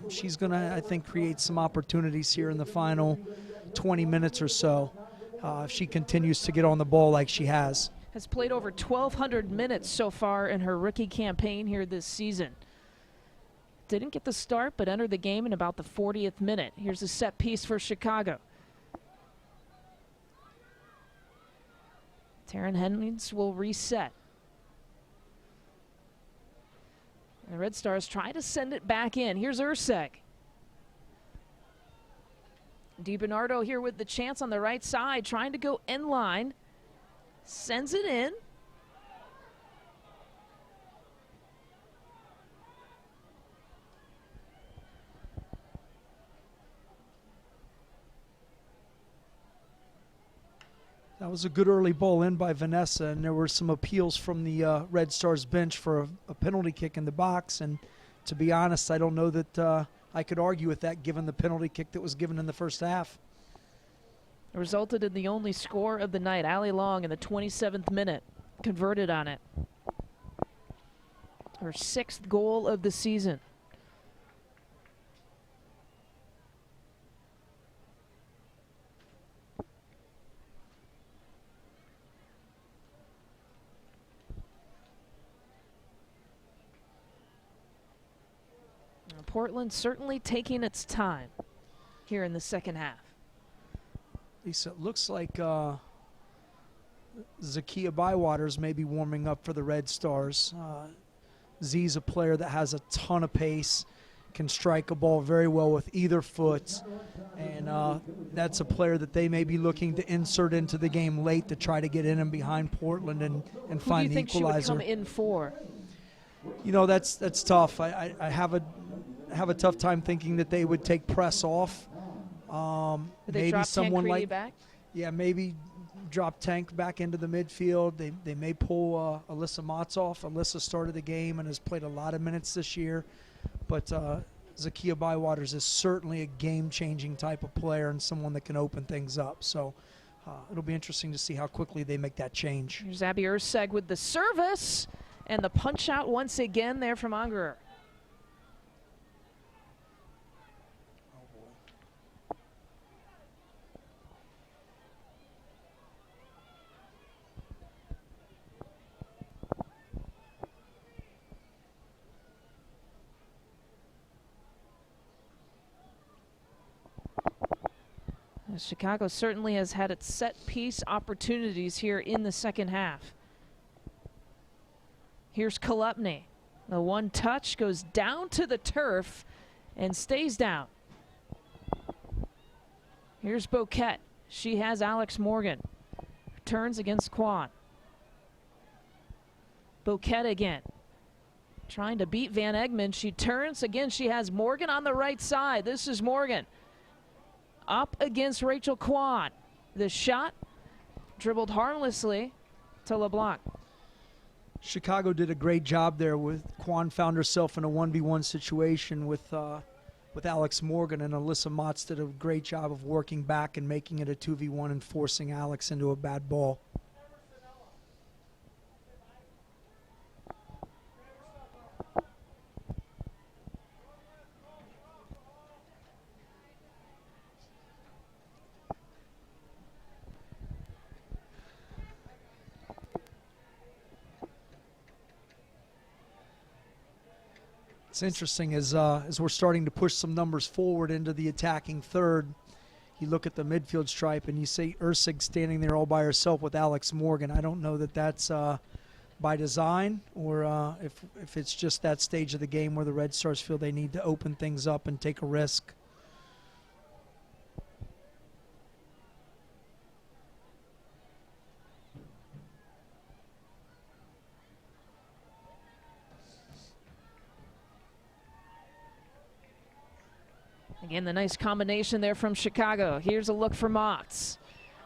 She's going to, I think, create some opportunities here in the final 20 minutes or so if she continues to get on the ball like she has.
Has played over 1,200 minutes so far in her rookie campaign here this season. Didn't get the start, but entered the game in about the 40th minute. Here's a set piece for Chicago. Taryn Hennings will reset. The Red Stars try to send it back in. Here's ERCEG. DiBernardo here with the chance on the right side, trying to go end line. Sends it in.
That was a good early ball in by Vanessa, and there were some appeals from the Red Stars bench for a penalty kick in the box. And to be honest, I don't know that I could argue with that given the penalty kick that was given in the first half.
It resulted in the only score of the night. Allie Long in the 27th minute converted on it. Her 6th goal of the season. Portland certainly taking its time here in the second half.
Lisa, it looks like Zakiya Bywater's maybe warming up for the Red Stars. Z's a player that has a ton of pace, can strike a ball very well with either foot, and that's a player that they may be looking to insert into the game late to try to get in and behind Portland and find the equalizer.
Who do you think she would come in for?
You know, that's tough. I have a tough time thinking that they would take press off.
Maybe someone like back?
Yeah, maybe drop Tank back into the midfield. They may pull Alyssa Motz off. Alyssa started the game and has played a lot of minutes this year. but Zakiya Bywaters is certainly a game-changing type of player and someone that can open things up. So it'll be interesting to see how quickly they make that change.
Here's Abby ERCEG with the service and the punch out once again there from Ungerer. Chicago certainly has had its set-piece opportunities here in the second half. Here's Kolupny. The one touch goes down to the turf and stays down. Here's Boquette. She has Alex Morgan. Turns against Quan. Boquette again. Trying to beat Van Egmond. She turns again. She has Morgan on the right side. This is Morgan. Up against Rachel Quan. The shot dribbled harmlessly to LeBlanc.
Chicago did a great job there. With Quan found herself in a 1v1 situation with Alex Morgan, and Alyssa Motz did a great job of working back and making it a 2v1 and forcing Alex into a bad ball. It's interesting as we're starting to push some numbers forward into the attacking third. You look at the midfield stripe and you see ERCEG standing there all by herself with Alex Morgan. I don't know that that's by design or if it's just that stage of the game where the Red Stars feel they need to open things up and take a risk.
Again, the nice combination there from Chicago. Here's a look for Motz.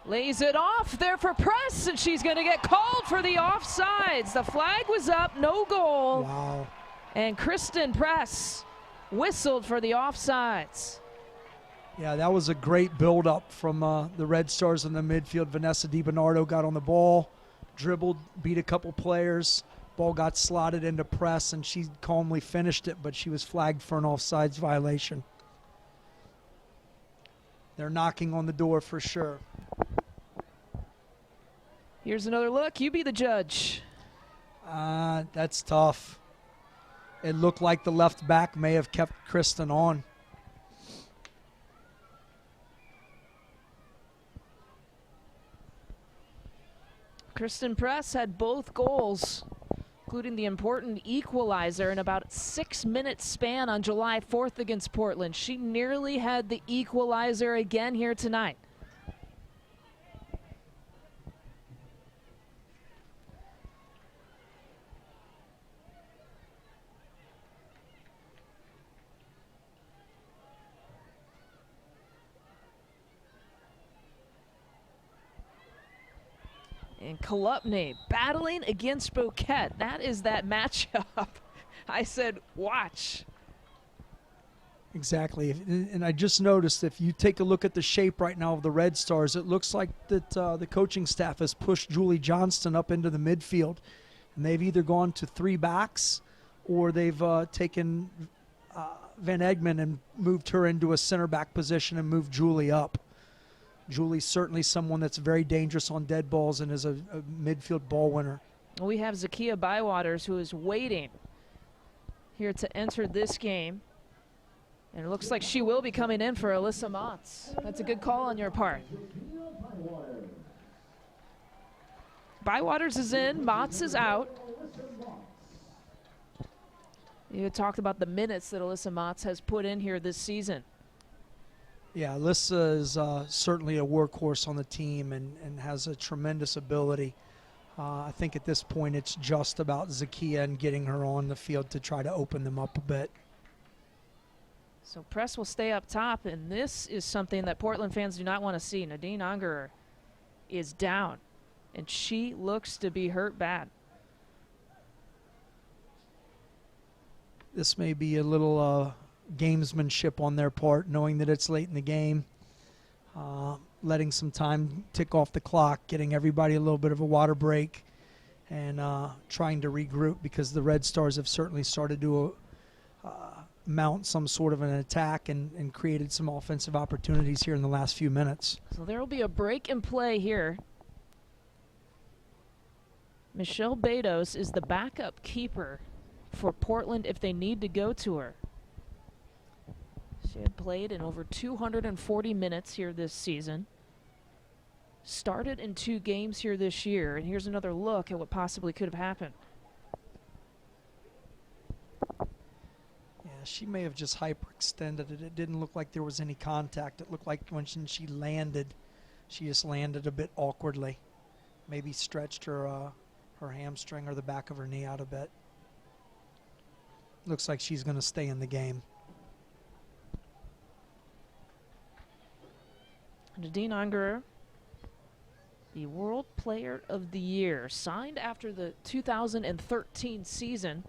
Lays it off there for Press, and she's going to get called for the offsides. The flag was up, no goal.
Wow.
And Kristen Press whistled for the offsides.
Yeah, that was a great build-up from the Red Stars in the midfield. Vanessa DiBernardo got on the ball, dribbled, beat a couple players. Ball got slotted into Press, and she calmly finished it, but she was flagged for an offsides violation. They're knocking on the door for sure.
Here's another look. You be the judge.
That's tough. It looked like the left back may have kept Kristen on.
Kristen Press had both goals, including the important equalizer in about a 6-minute span on July 4th against Portland. She nearly had the equalizer again here tonight. And Kolupny battling against Boquette. That is that matchup. I said, watch.
Exactly. And I just noticed if you take a look at the shape right now of the Red Stars, it looks like that the coaching staff has pushed Julie Johnston up into the midfield. And they've either gone to 3 backs or they've taken Van Egmond and moved her into a center back position and moved Julie up. Julie's certainly someone that's very dangerous on dead balls and is a midfield ball winner.
We have Zakiya Bywaters, who is waiting here to enter this game. And it looks like she will be coming in for Alyssa Motz. That's a good call on your part. Bywaters is in, Motz is out. You had talked about the minutes that Alyssa Motz has put in here this season.
Yeah, Alyssa is certainly a workhorse on the team and has a tremendous ability. I think at this point it's just about Zakiya and getting her on the field to try to open them up a bit.
So Press will stay up top, and this is something that Portland fans do not want to see. Nadine Ungerer is down, and she looks to be hurt bad.
this may be a little gamesmanship on their part, knowing that it's late in the game, letting some time tick off the clock, getting everybody a little bit of a water break, and trying to regroup, because the Red Stars have certainly started to mount some sort of an attack and created some offensive opportunities here in the last few minutes.
So there will be a break in play here. Michelle Bedos is the backup keeper for Portland if they need to go to her. She had played in over 240 minutes here this season. Started in 2 games here this year, and here's another look at what possibly could have happened.
Yeah, she may have just hyperextended it. It didn't look like there was any contact. It looked like when she landed, she just landed a bit awkwardly. Maybe stretched her hamstring or the back of her knee out a bit. Looks like she's going to stay in the game.
Nadine Ungerer, the World Player of the Year, signed after the 2013 season,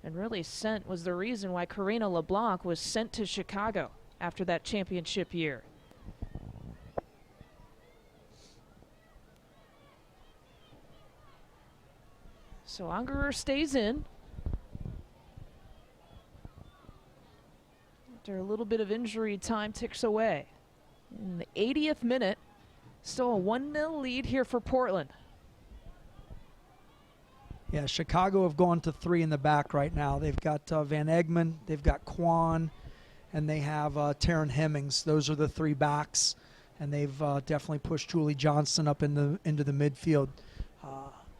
and really was the reason why Karina LeBlanc was sent to Chicago after that championship year. So Ungerer stays in. After a little bit of injury time ticks away. In the 80th minute, still a 1-0 lead here for Portland.
Yeah, Chicago have gone to 3 in the back right now. They've got Van Egmond, they've got Kwan, and they have Taryn Hemmings. Those are the 3 backs, and they've definitely pushed Julie Johnston up into the midfield,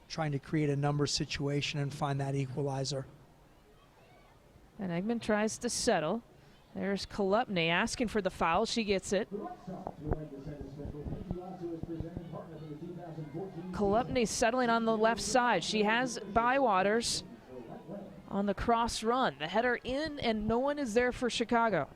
trying to create a number situation and find that equalizer.
And Egmond tries to settle. There's Kolupny asking for the foul. She gets it. Kolupny settling on the left side. She has Bywaters on the cross run. The header in, and no one is there for Chicago.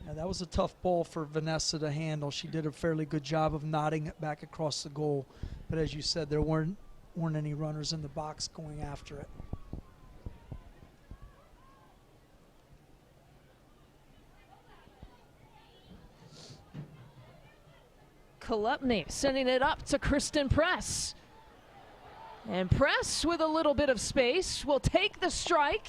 Yeah, that was a tough ball for Vanessa to handle. She did a fairly good job of nodding it back across the goal. But as you said, there weren't any runners in the box going after it.
Kolupny sending it up to CHRISTEN Press. And Press, with a little bit of space, will take the strike.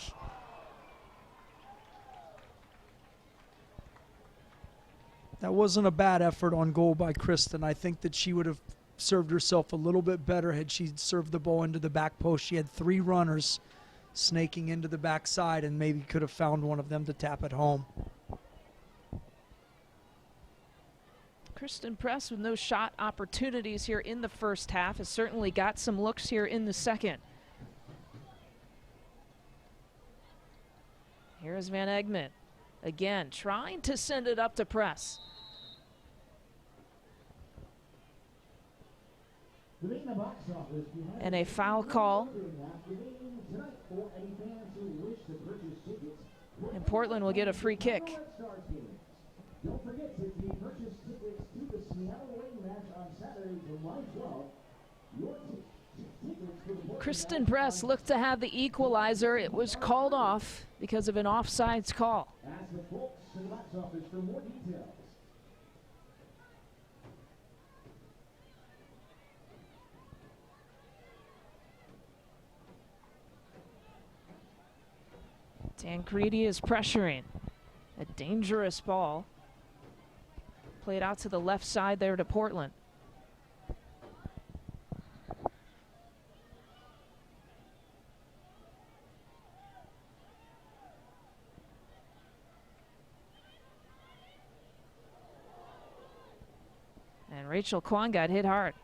That wasn't a bad effort on goal by CHRISTEN. I think that she would have served herself a little bit better had she served the ball into the back post. She had 3 runners snaking into the backside and maybe could have found one of them to tap it home.
CHRISTEN Press with no shot opportunities here in the first half has certainly got some looks here in the second. Here's Van Egmond again trying to send it up to Press. And a foul call. And Portland will get a free kick.
Don't forget to purchase tickets to the Seattle Rain match on Saturday, July 12th. Your tickets for
CHRISTEN Press looked to have the equalizer. It was called off because of an offsides call.
Ask the folks in the box office for more details.
Tancredi is pressuring. A dangerous ball. Played out to the left side there to Portland. And Rachel Kwan got hit hard.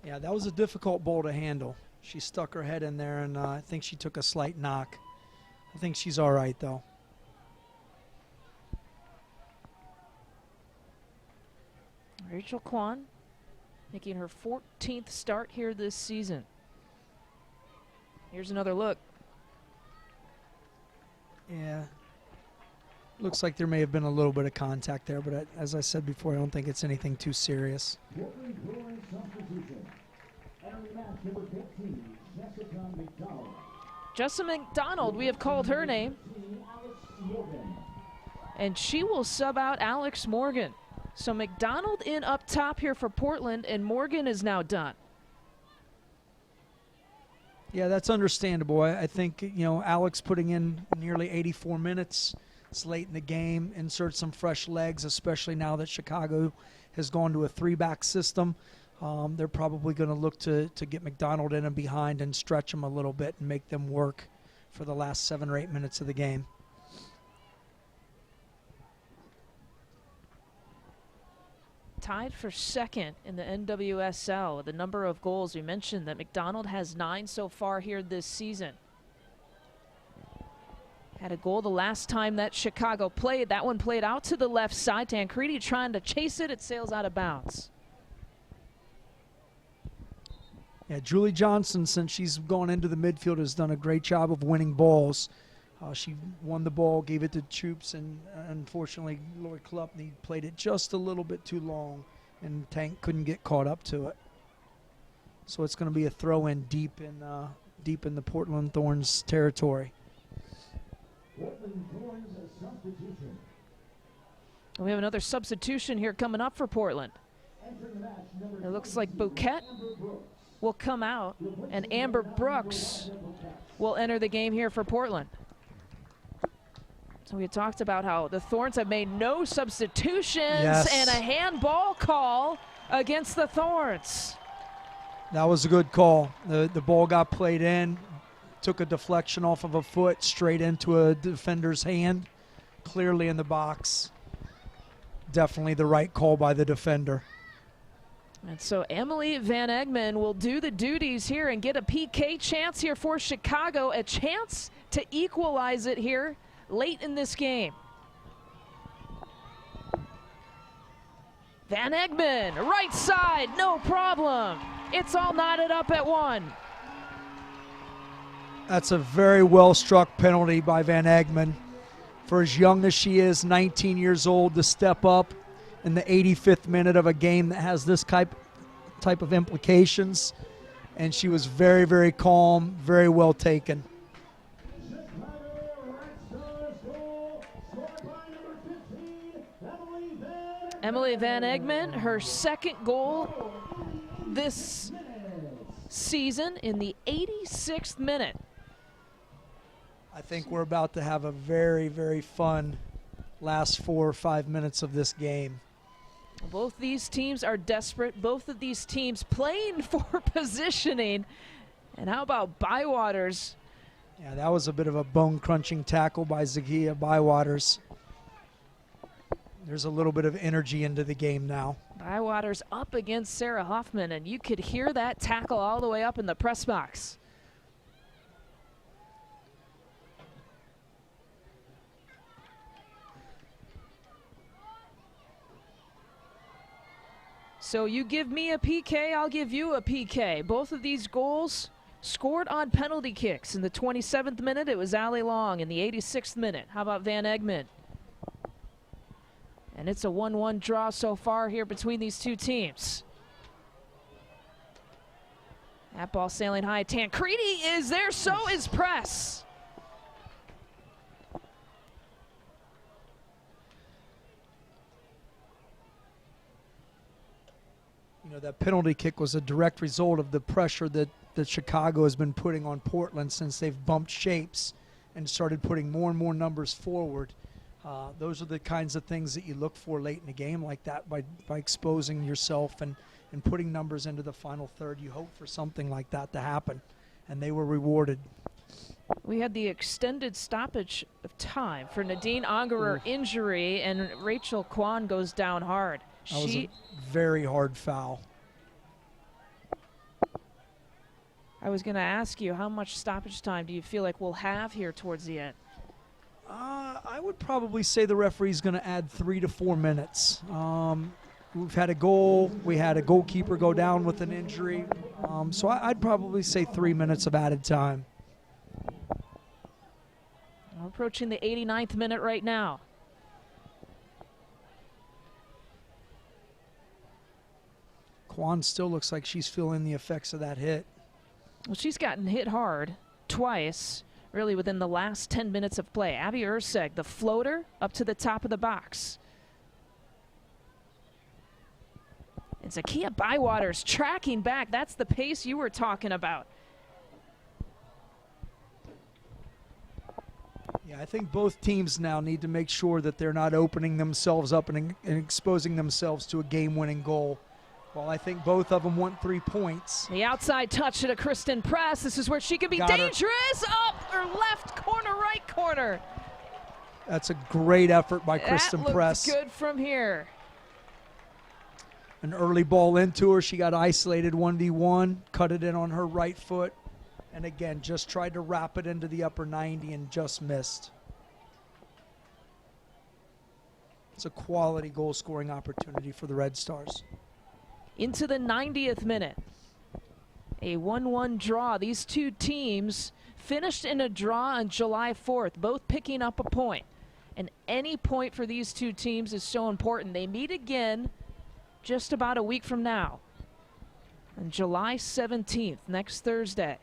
Yeah, that was a difficult ball to handle. She stuck her head in there, and I think she took a slight knock. I think she's all right, though.
Rachel Kwan making her 14th start here this season. Here's another look.
Yeah. Looks like there may have been a little bit of contact there, but as I said before, I don't think it's anything too serious.
Portland Thorns substitution. Entering match number 15, Jessica McDonald.
Jessa McDonald, we have called her name. And she will sub out Alex Morgan. So McDonald in up top here for Portland, and Morgan is now done.
Yeah, that's understandable. I think, Alex putting in nearly 84 minutes. It's late in the game. Insert some fresh legs, especially now that Chicago has gone to a 3-back system. They're probably going to look to get McDonald in and behind and stretch them a little bit and make them work for the last 7 or 8 minutes of the game.
Tied for second in the NWSL. The number of goals, we mentioned that McDonald has 9 so far here this season. Had a goal the last time that Chicago played. That one played out to the left side. Tancredi trying to chase it. It sails out of bounds.
Yeah, Julie Johnston, since she's gone into the midfield, has done a great job of winning balls. She won the ball, gave it to Choops, and unfortunately, Lori Klupny played it just a little bit too long, and Tank couldn't get caught up to it. So it's going to be a throw-in deep in the Portland Thorns territory.
Portland Thorns a substitution.
We have another substitution here coming up for Portland. It looks like Bouquet will come out, and Amber Brooks will enter the game here for Portland. So we talked about how the Thorns have made no substitutions, and a handball call against the Thorns.
That was a good call. The ball got played in, took a deflection off of a foot straight into a defender's hand, clearly in the box. Definitely the right call by the defender.
And so Emily Van Egmond will do the duties here and get a PK chance here for Chicago, a chance to equalize it here late in this game. Van Egmond, right side, no problem. It's all knotted up at 1.
That's a very well-struck penalty by Van Egmond. For as young as she is, 19 years old, to step up in the 85th minute of a game that has this type of implications. And she was very, very calm, very well taken.
Emily Van Egmond, her second goal this season in the 86th minute.
I think we're about to have a very, very fun last 4 or 5 minutes of this game.
Both these teams are desperate. Both of these teams playing for positioning. And how about Bywaters?
Yeah, that was a bit of a bone-crunching tackle by Zakia Bywaters. There's a little bit of energy into the game now.
Bywaters up against Sarah Hoffman, and you could hear that tackle all the way up in the press box. So you give me a PK, I'll give you a PK. Both of these goals scored on penalty kicks. In the 27th minute, it was Allie Long. In the 86th minute, how about Van Egmond? And it's a 1-1 draw so far here between these two teams. That ball sailing high. Tancredi is there, so is Press.
You know, that penalty kick was a direct result of the pressure that Chicago has been putting on Portland since they've bumped shapes and started putting more and more numbers forward. Those are the kinds of things that you look for late in a game like that by exposing yourself and putting numbers into the final third. You hope for something like that to happen, and they were rewarded.
We had the extended stoppage of time for Nadine Angerer injury, and Rachel Kwan goes down hard.
That was a very hard foul.
I was going to ask you, how much stoppage time do you feel like we'll have here towards the end?
I would probably say the referee's going to add 3 to 4 minutes. We've had a goal. We had a goalkeeper go down with an injury. So I'd probably say 3 minutes of added time.
We're approaching the 89th minute right now.
Kwan still looks like she's feeling the effects of that hit.
Well, she's gotten hit hard. twice, really within the last 10 minutes of play. Abby ERCEG, the floater up to the top of the box. And Zakia Bywater's tracking back. That's the pace you were talking about.
Yeah, I think both teams now need to make sure that they're not opening themselves up and exposing themselves to a game-winning goal. Well, I think both of them want 3 points.
The outside touch to the CHRISTEN press. This is where she can be dangerous. Up or left corner, right corner.
That's a great effort by CHRISTEN press.
That looks good from here.
An early ball into her. She got isolated 1v1, cut it in on her right foot, and again, just tried to wrap it into the upper 90 and just missed. It's a quality goal-scoring opportunity for the Red Stars.
Into the 90th minute. A 1-1 draw. These two teams finished in a draw on July 4th, both picking up a point. And any point for these two teams is so important. They meet again just about a week from now, on July 17th, next Thursday.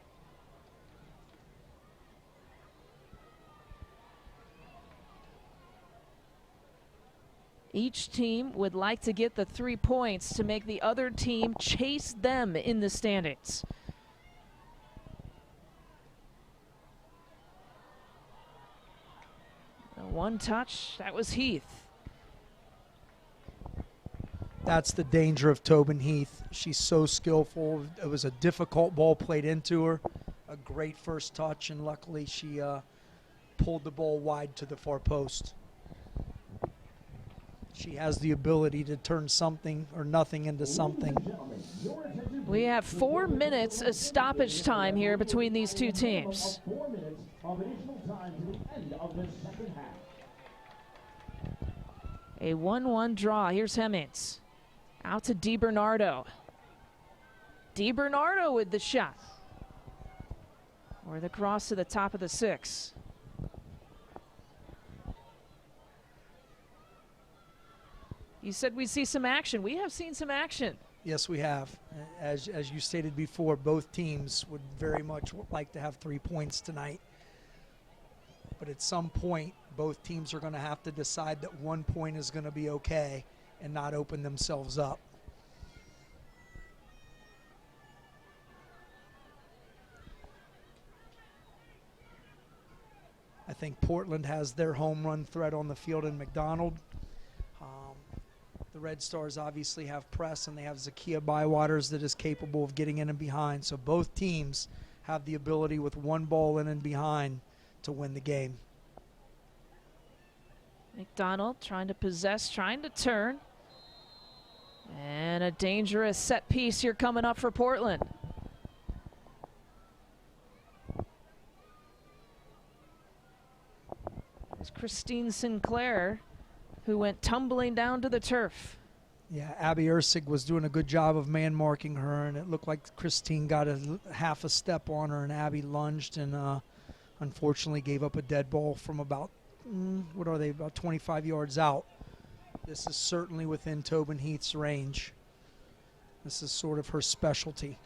Each team would like to get the 3 points to make the other team chase them in the standings. One touch, that was Heath.
That's the danger of Tobin Heath. She's so skillful. It was a difficult ball played into her. A great first touch, and luckily she pulled the ball wide to the far post. She has the ability to turn something or nothing into something.
We have 4 minutes of stoppage time here between these two teams.
4 minutes of additional time to the end of the second half.
A 1-1 draw. Here's Hemmings. Out to DiBernardo. DiBernardo with the shot. Or the cross to the top of the 6. You said we'd see some action. We have seen some action.
Yes, we have. As you stated before, both teams would very much like to have 3 points tonight. But at some point, both teams are going to have to decide that 1 point is going to be okay and not open themselves up. I think Portland has their home run threat on the field in McDonald. The Red Stars obviously have press, and they have Zakia Bywaters that is capable of getting in and behind. So both teams have the ability with 1 ball in and behind to win the game.
McDonald trying to possess, trying to turn. And a dangerous set piece here coming up for Portland. It's Christine Sinclair, who went tumbling down to the turf.
Yeah, Abby ERCEG was doing a good job of man-marking her, and it looked like Christine got half a step on her, and Abby lunged and unfortunately gave up a dead ball from about, about 25 yards out. This is certainly within Tobin Heath's range. This is sort of her specialty.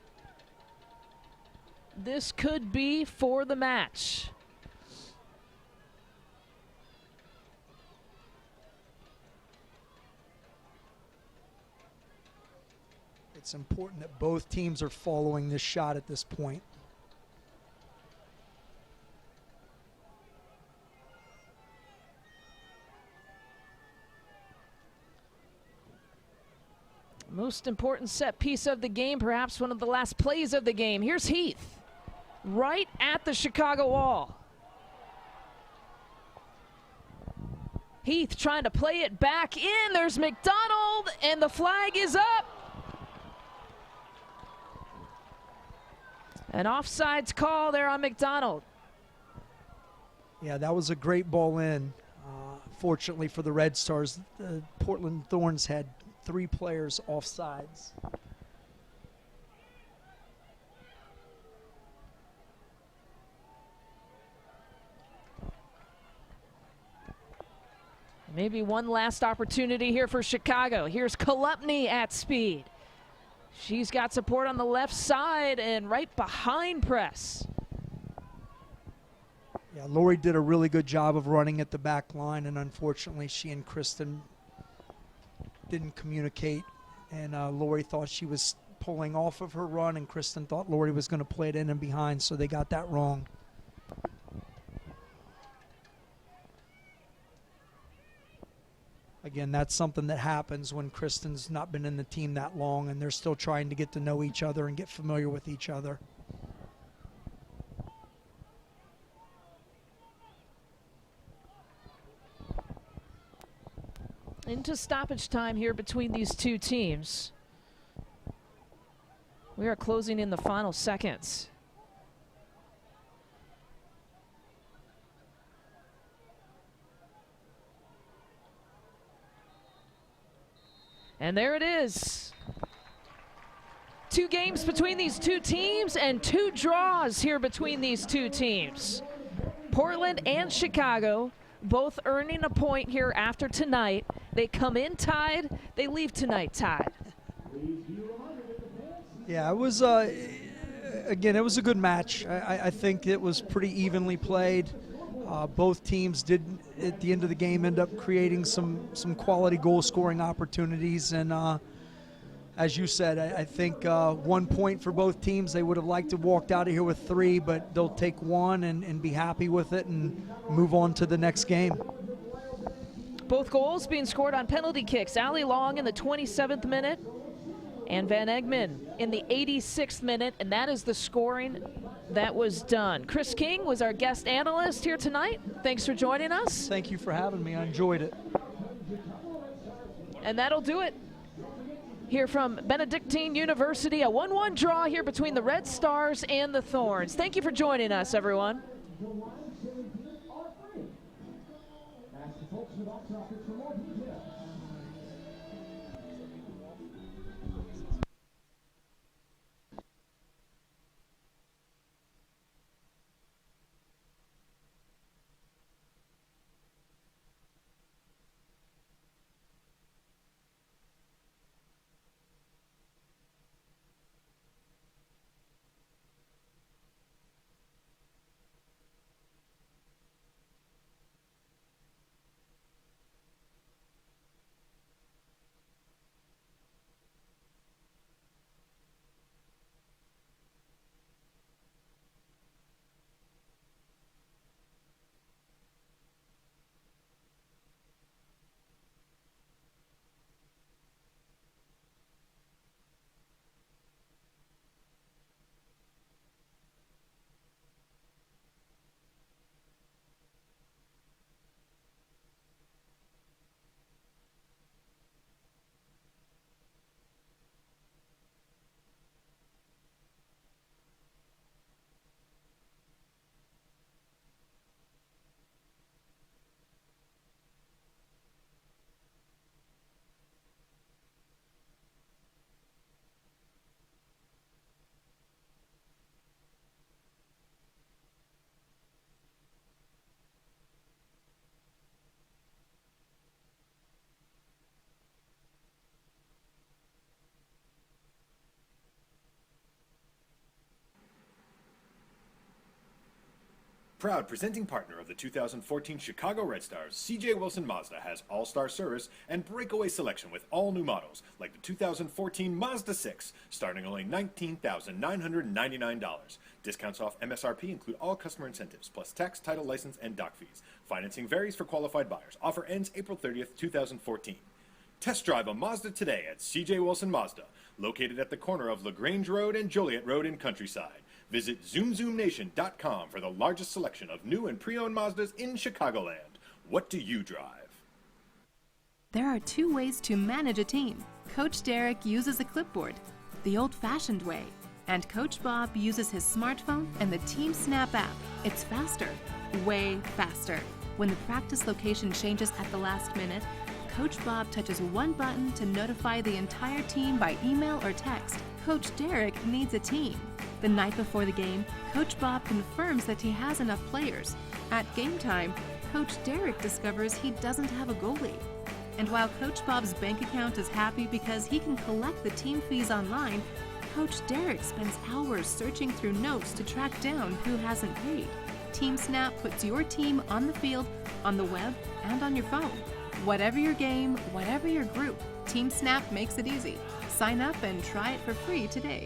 This could be for the match.
It's important that both teams are following this shot at this point.
Most important set piece of the game, perhaps one of the last plays of the game. Here's Heath, right at the Chicago wall. Heath trying to play it back in. There's McDonald, and the flag is up. An offsides call there on McDonald.
Yeah, that was a great ball in. Fortunately for the Red Stars, the Portland Thorns had 3 players offsides.
Maybe one last opportunity here for Chicago. Here's Kolupny at speed. She's got support on the left side and right behind press.
Yeah, Lori did a really good job of running at the back line, and unfortunately she and CHRISTEN didn't communicate, and Lori thought she was pulling off of her run, and CHRISTEN thought Lori was going to play it in and behind, so they got that wrong. Again, that's something that happens when CHRISTEN's not been in the team that long and they're still trying to get to know each other and get familiar with each other.
Into stoppage time here between these two teams. We are closing in the final seconds. And there it is. 2 games between these two teams and 2 draws here between these two teams. Portland and Chicago both earning a point here after tonight. They come in tied, they leave tonight tied.
Yeah, it was, again, it was a good match. I think it was pretty evenly played. Both teams did, at the end of the game, end up creating some quality goal-scoring opportunities. And as you said, I think 1 point for both teams. They would have liked to walked out of here with 3, but they'll take 1 and be happy with it and move on to the next game.
Both goals being scored on penalty kicks. Allie Long in the 27th minute and Van Egmond in the 86th minute, and that is the scoring that was done. Chris King was our guest analyst here tonight. Thanks for joining us.
Thank you for having me. I enjoyed it.
And that'll do it here from Benedictine University. A 1-1 draw here between the Red Stars and the Thorns. Thank you for joining us, everyone.
Proud presenting partner of the 2014 Chicago Red Stars, CJ Wilson Mazda has all-star service and breakaway selection with all new models, like the 2014 Mazda 6, starting only $19,999. Discounts off MSRP include all customer incentives, plus tax, title, license, and dock fees. Financing varies for qualified buyers. Offer ends April 30th, 2014. Test drive a Mazda today at CJ Wilson Mazda, located at the corner of LaGrange Road and Joliet Road in Countryside. Visit ZoomZoomNation.com for the largest selection of new and pre-owned Mazdas in Chicagoland. What do you drive?
There are 2 ways to manage a team. Coach Derek uses a clipboard, the old-fashioned way, and Coach Bob uses his smartphone and the Team Snap app. It's faster, way faster. When the practice location changes at the last minute, Coach Bob touches one button to notify the entire team by email or text. Coach Derek needs a team. The night before the game, Coach Bob confirms that he has enough players. At game time, Coach Derek discovers he doesn't have a goalie. And while Coach Bob's bank account is happy because he can collect the team fees online, Coach Derek spends hours searching through notes to track down who hasn't paid. TeamSnap puts your team on the field, on the web, and on your phone. Whatever your game, whatever your group, TeamSnap makes it easy. Sign up and try it for free today.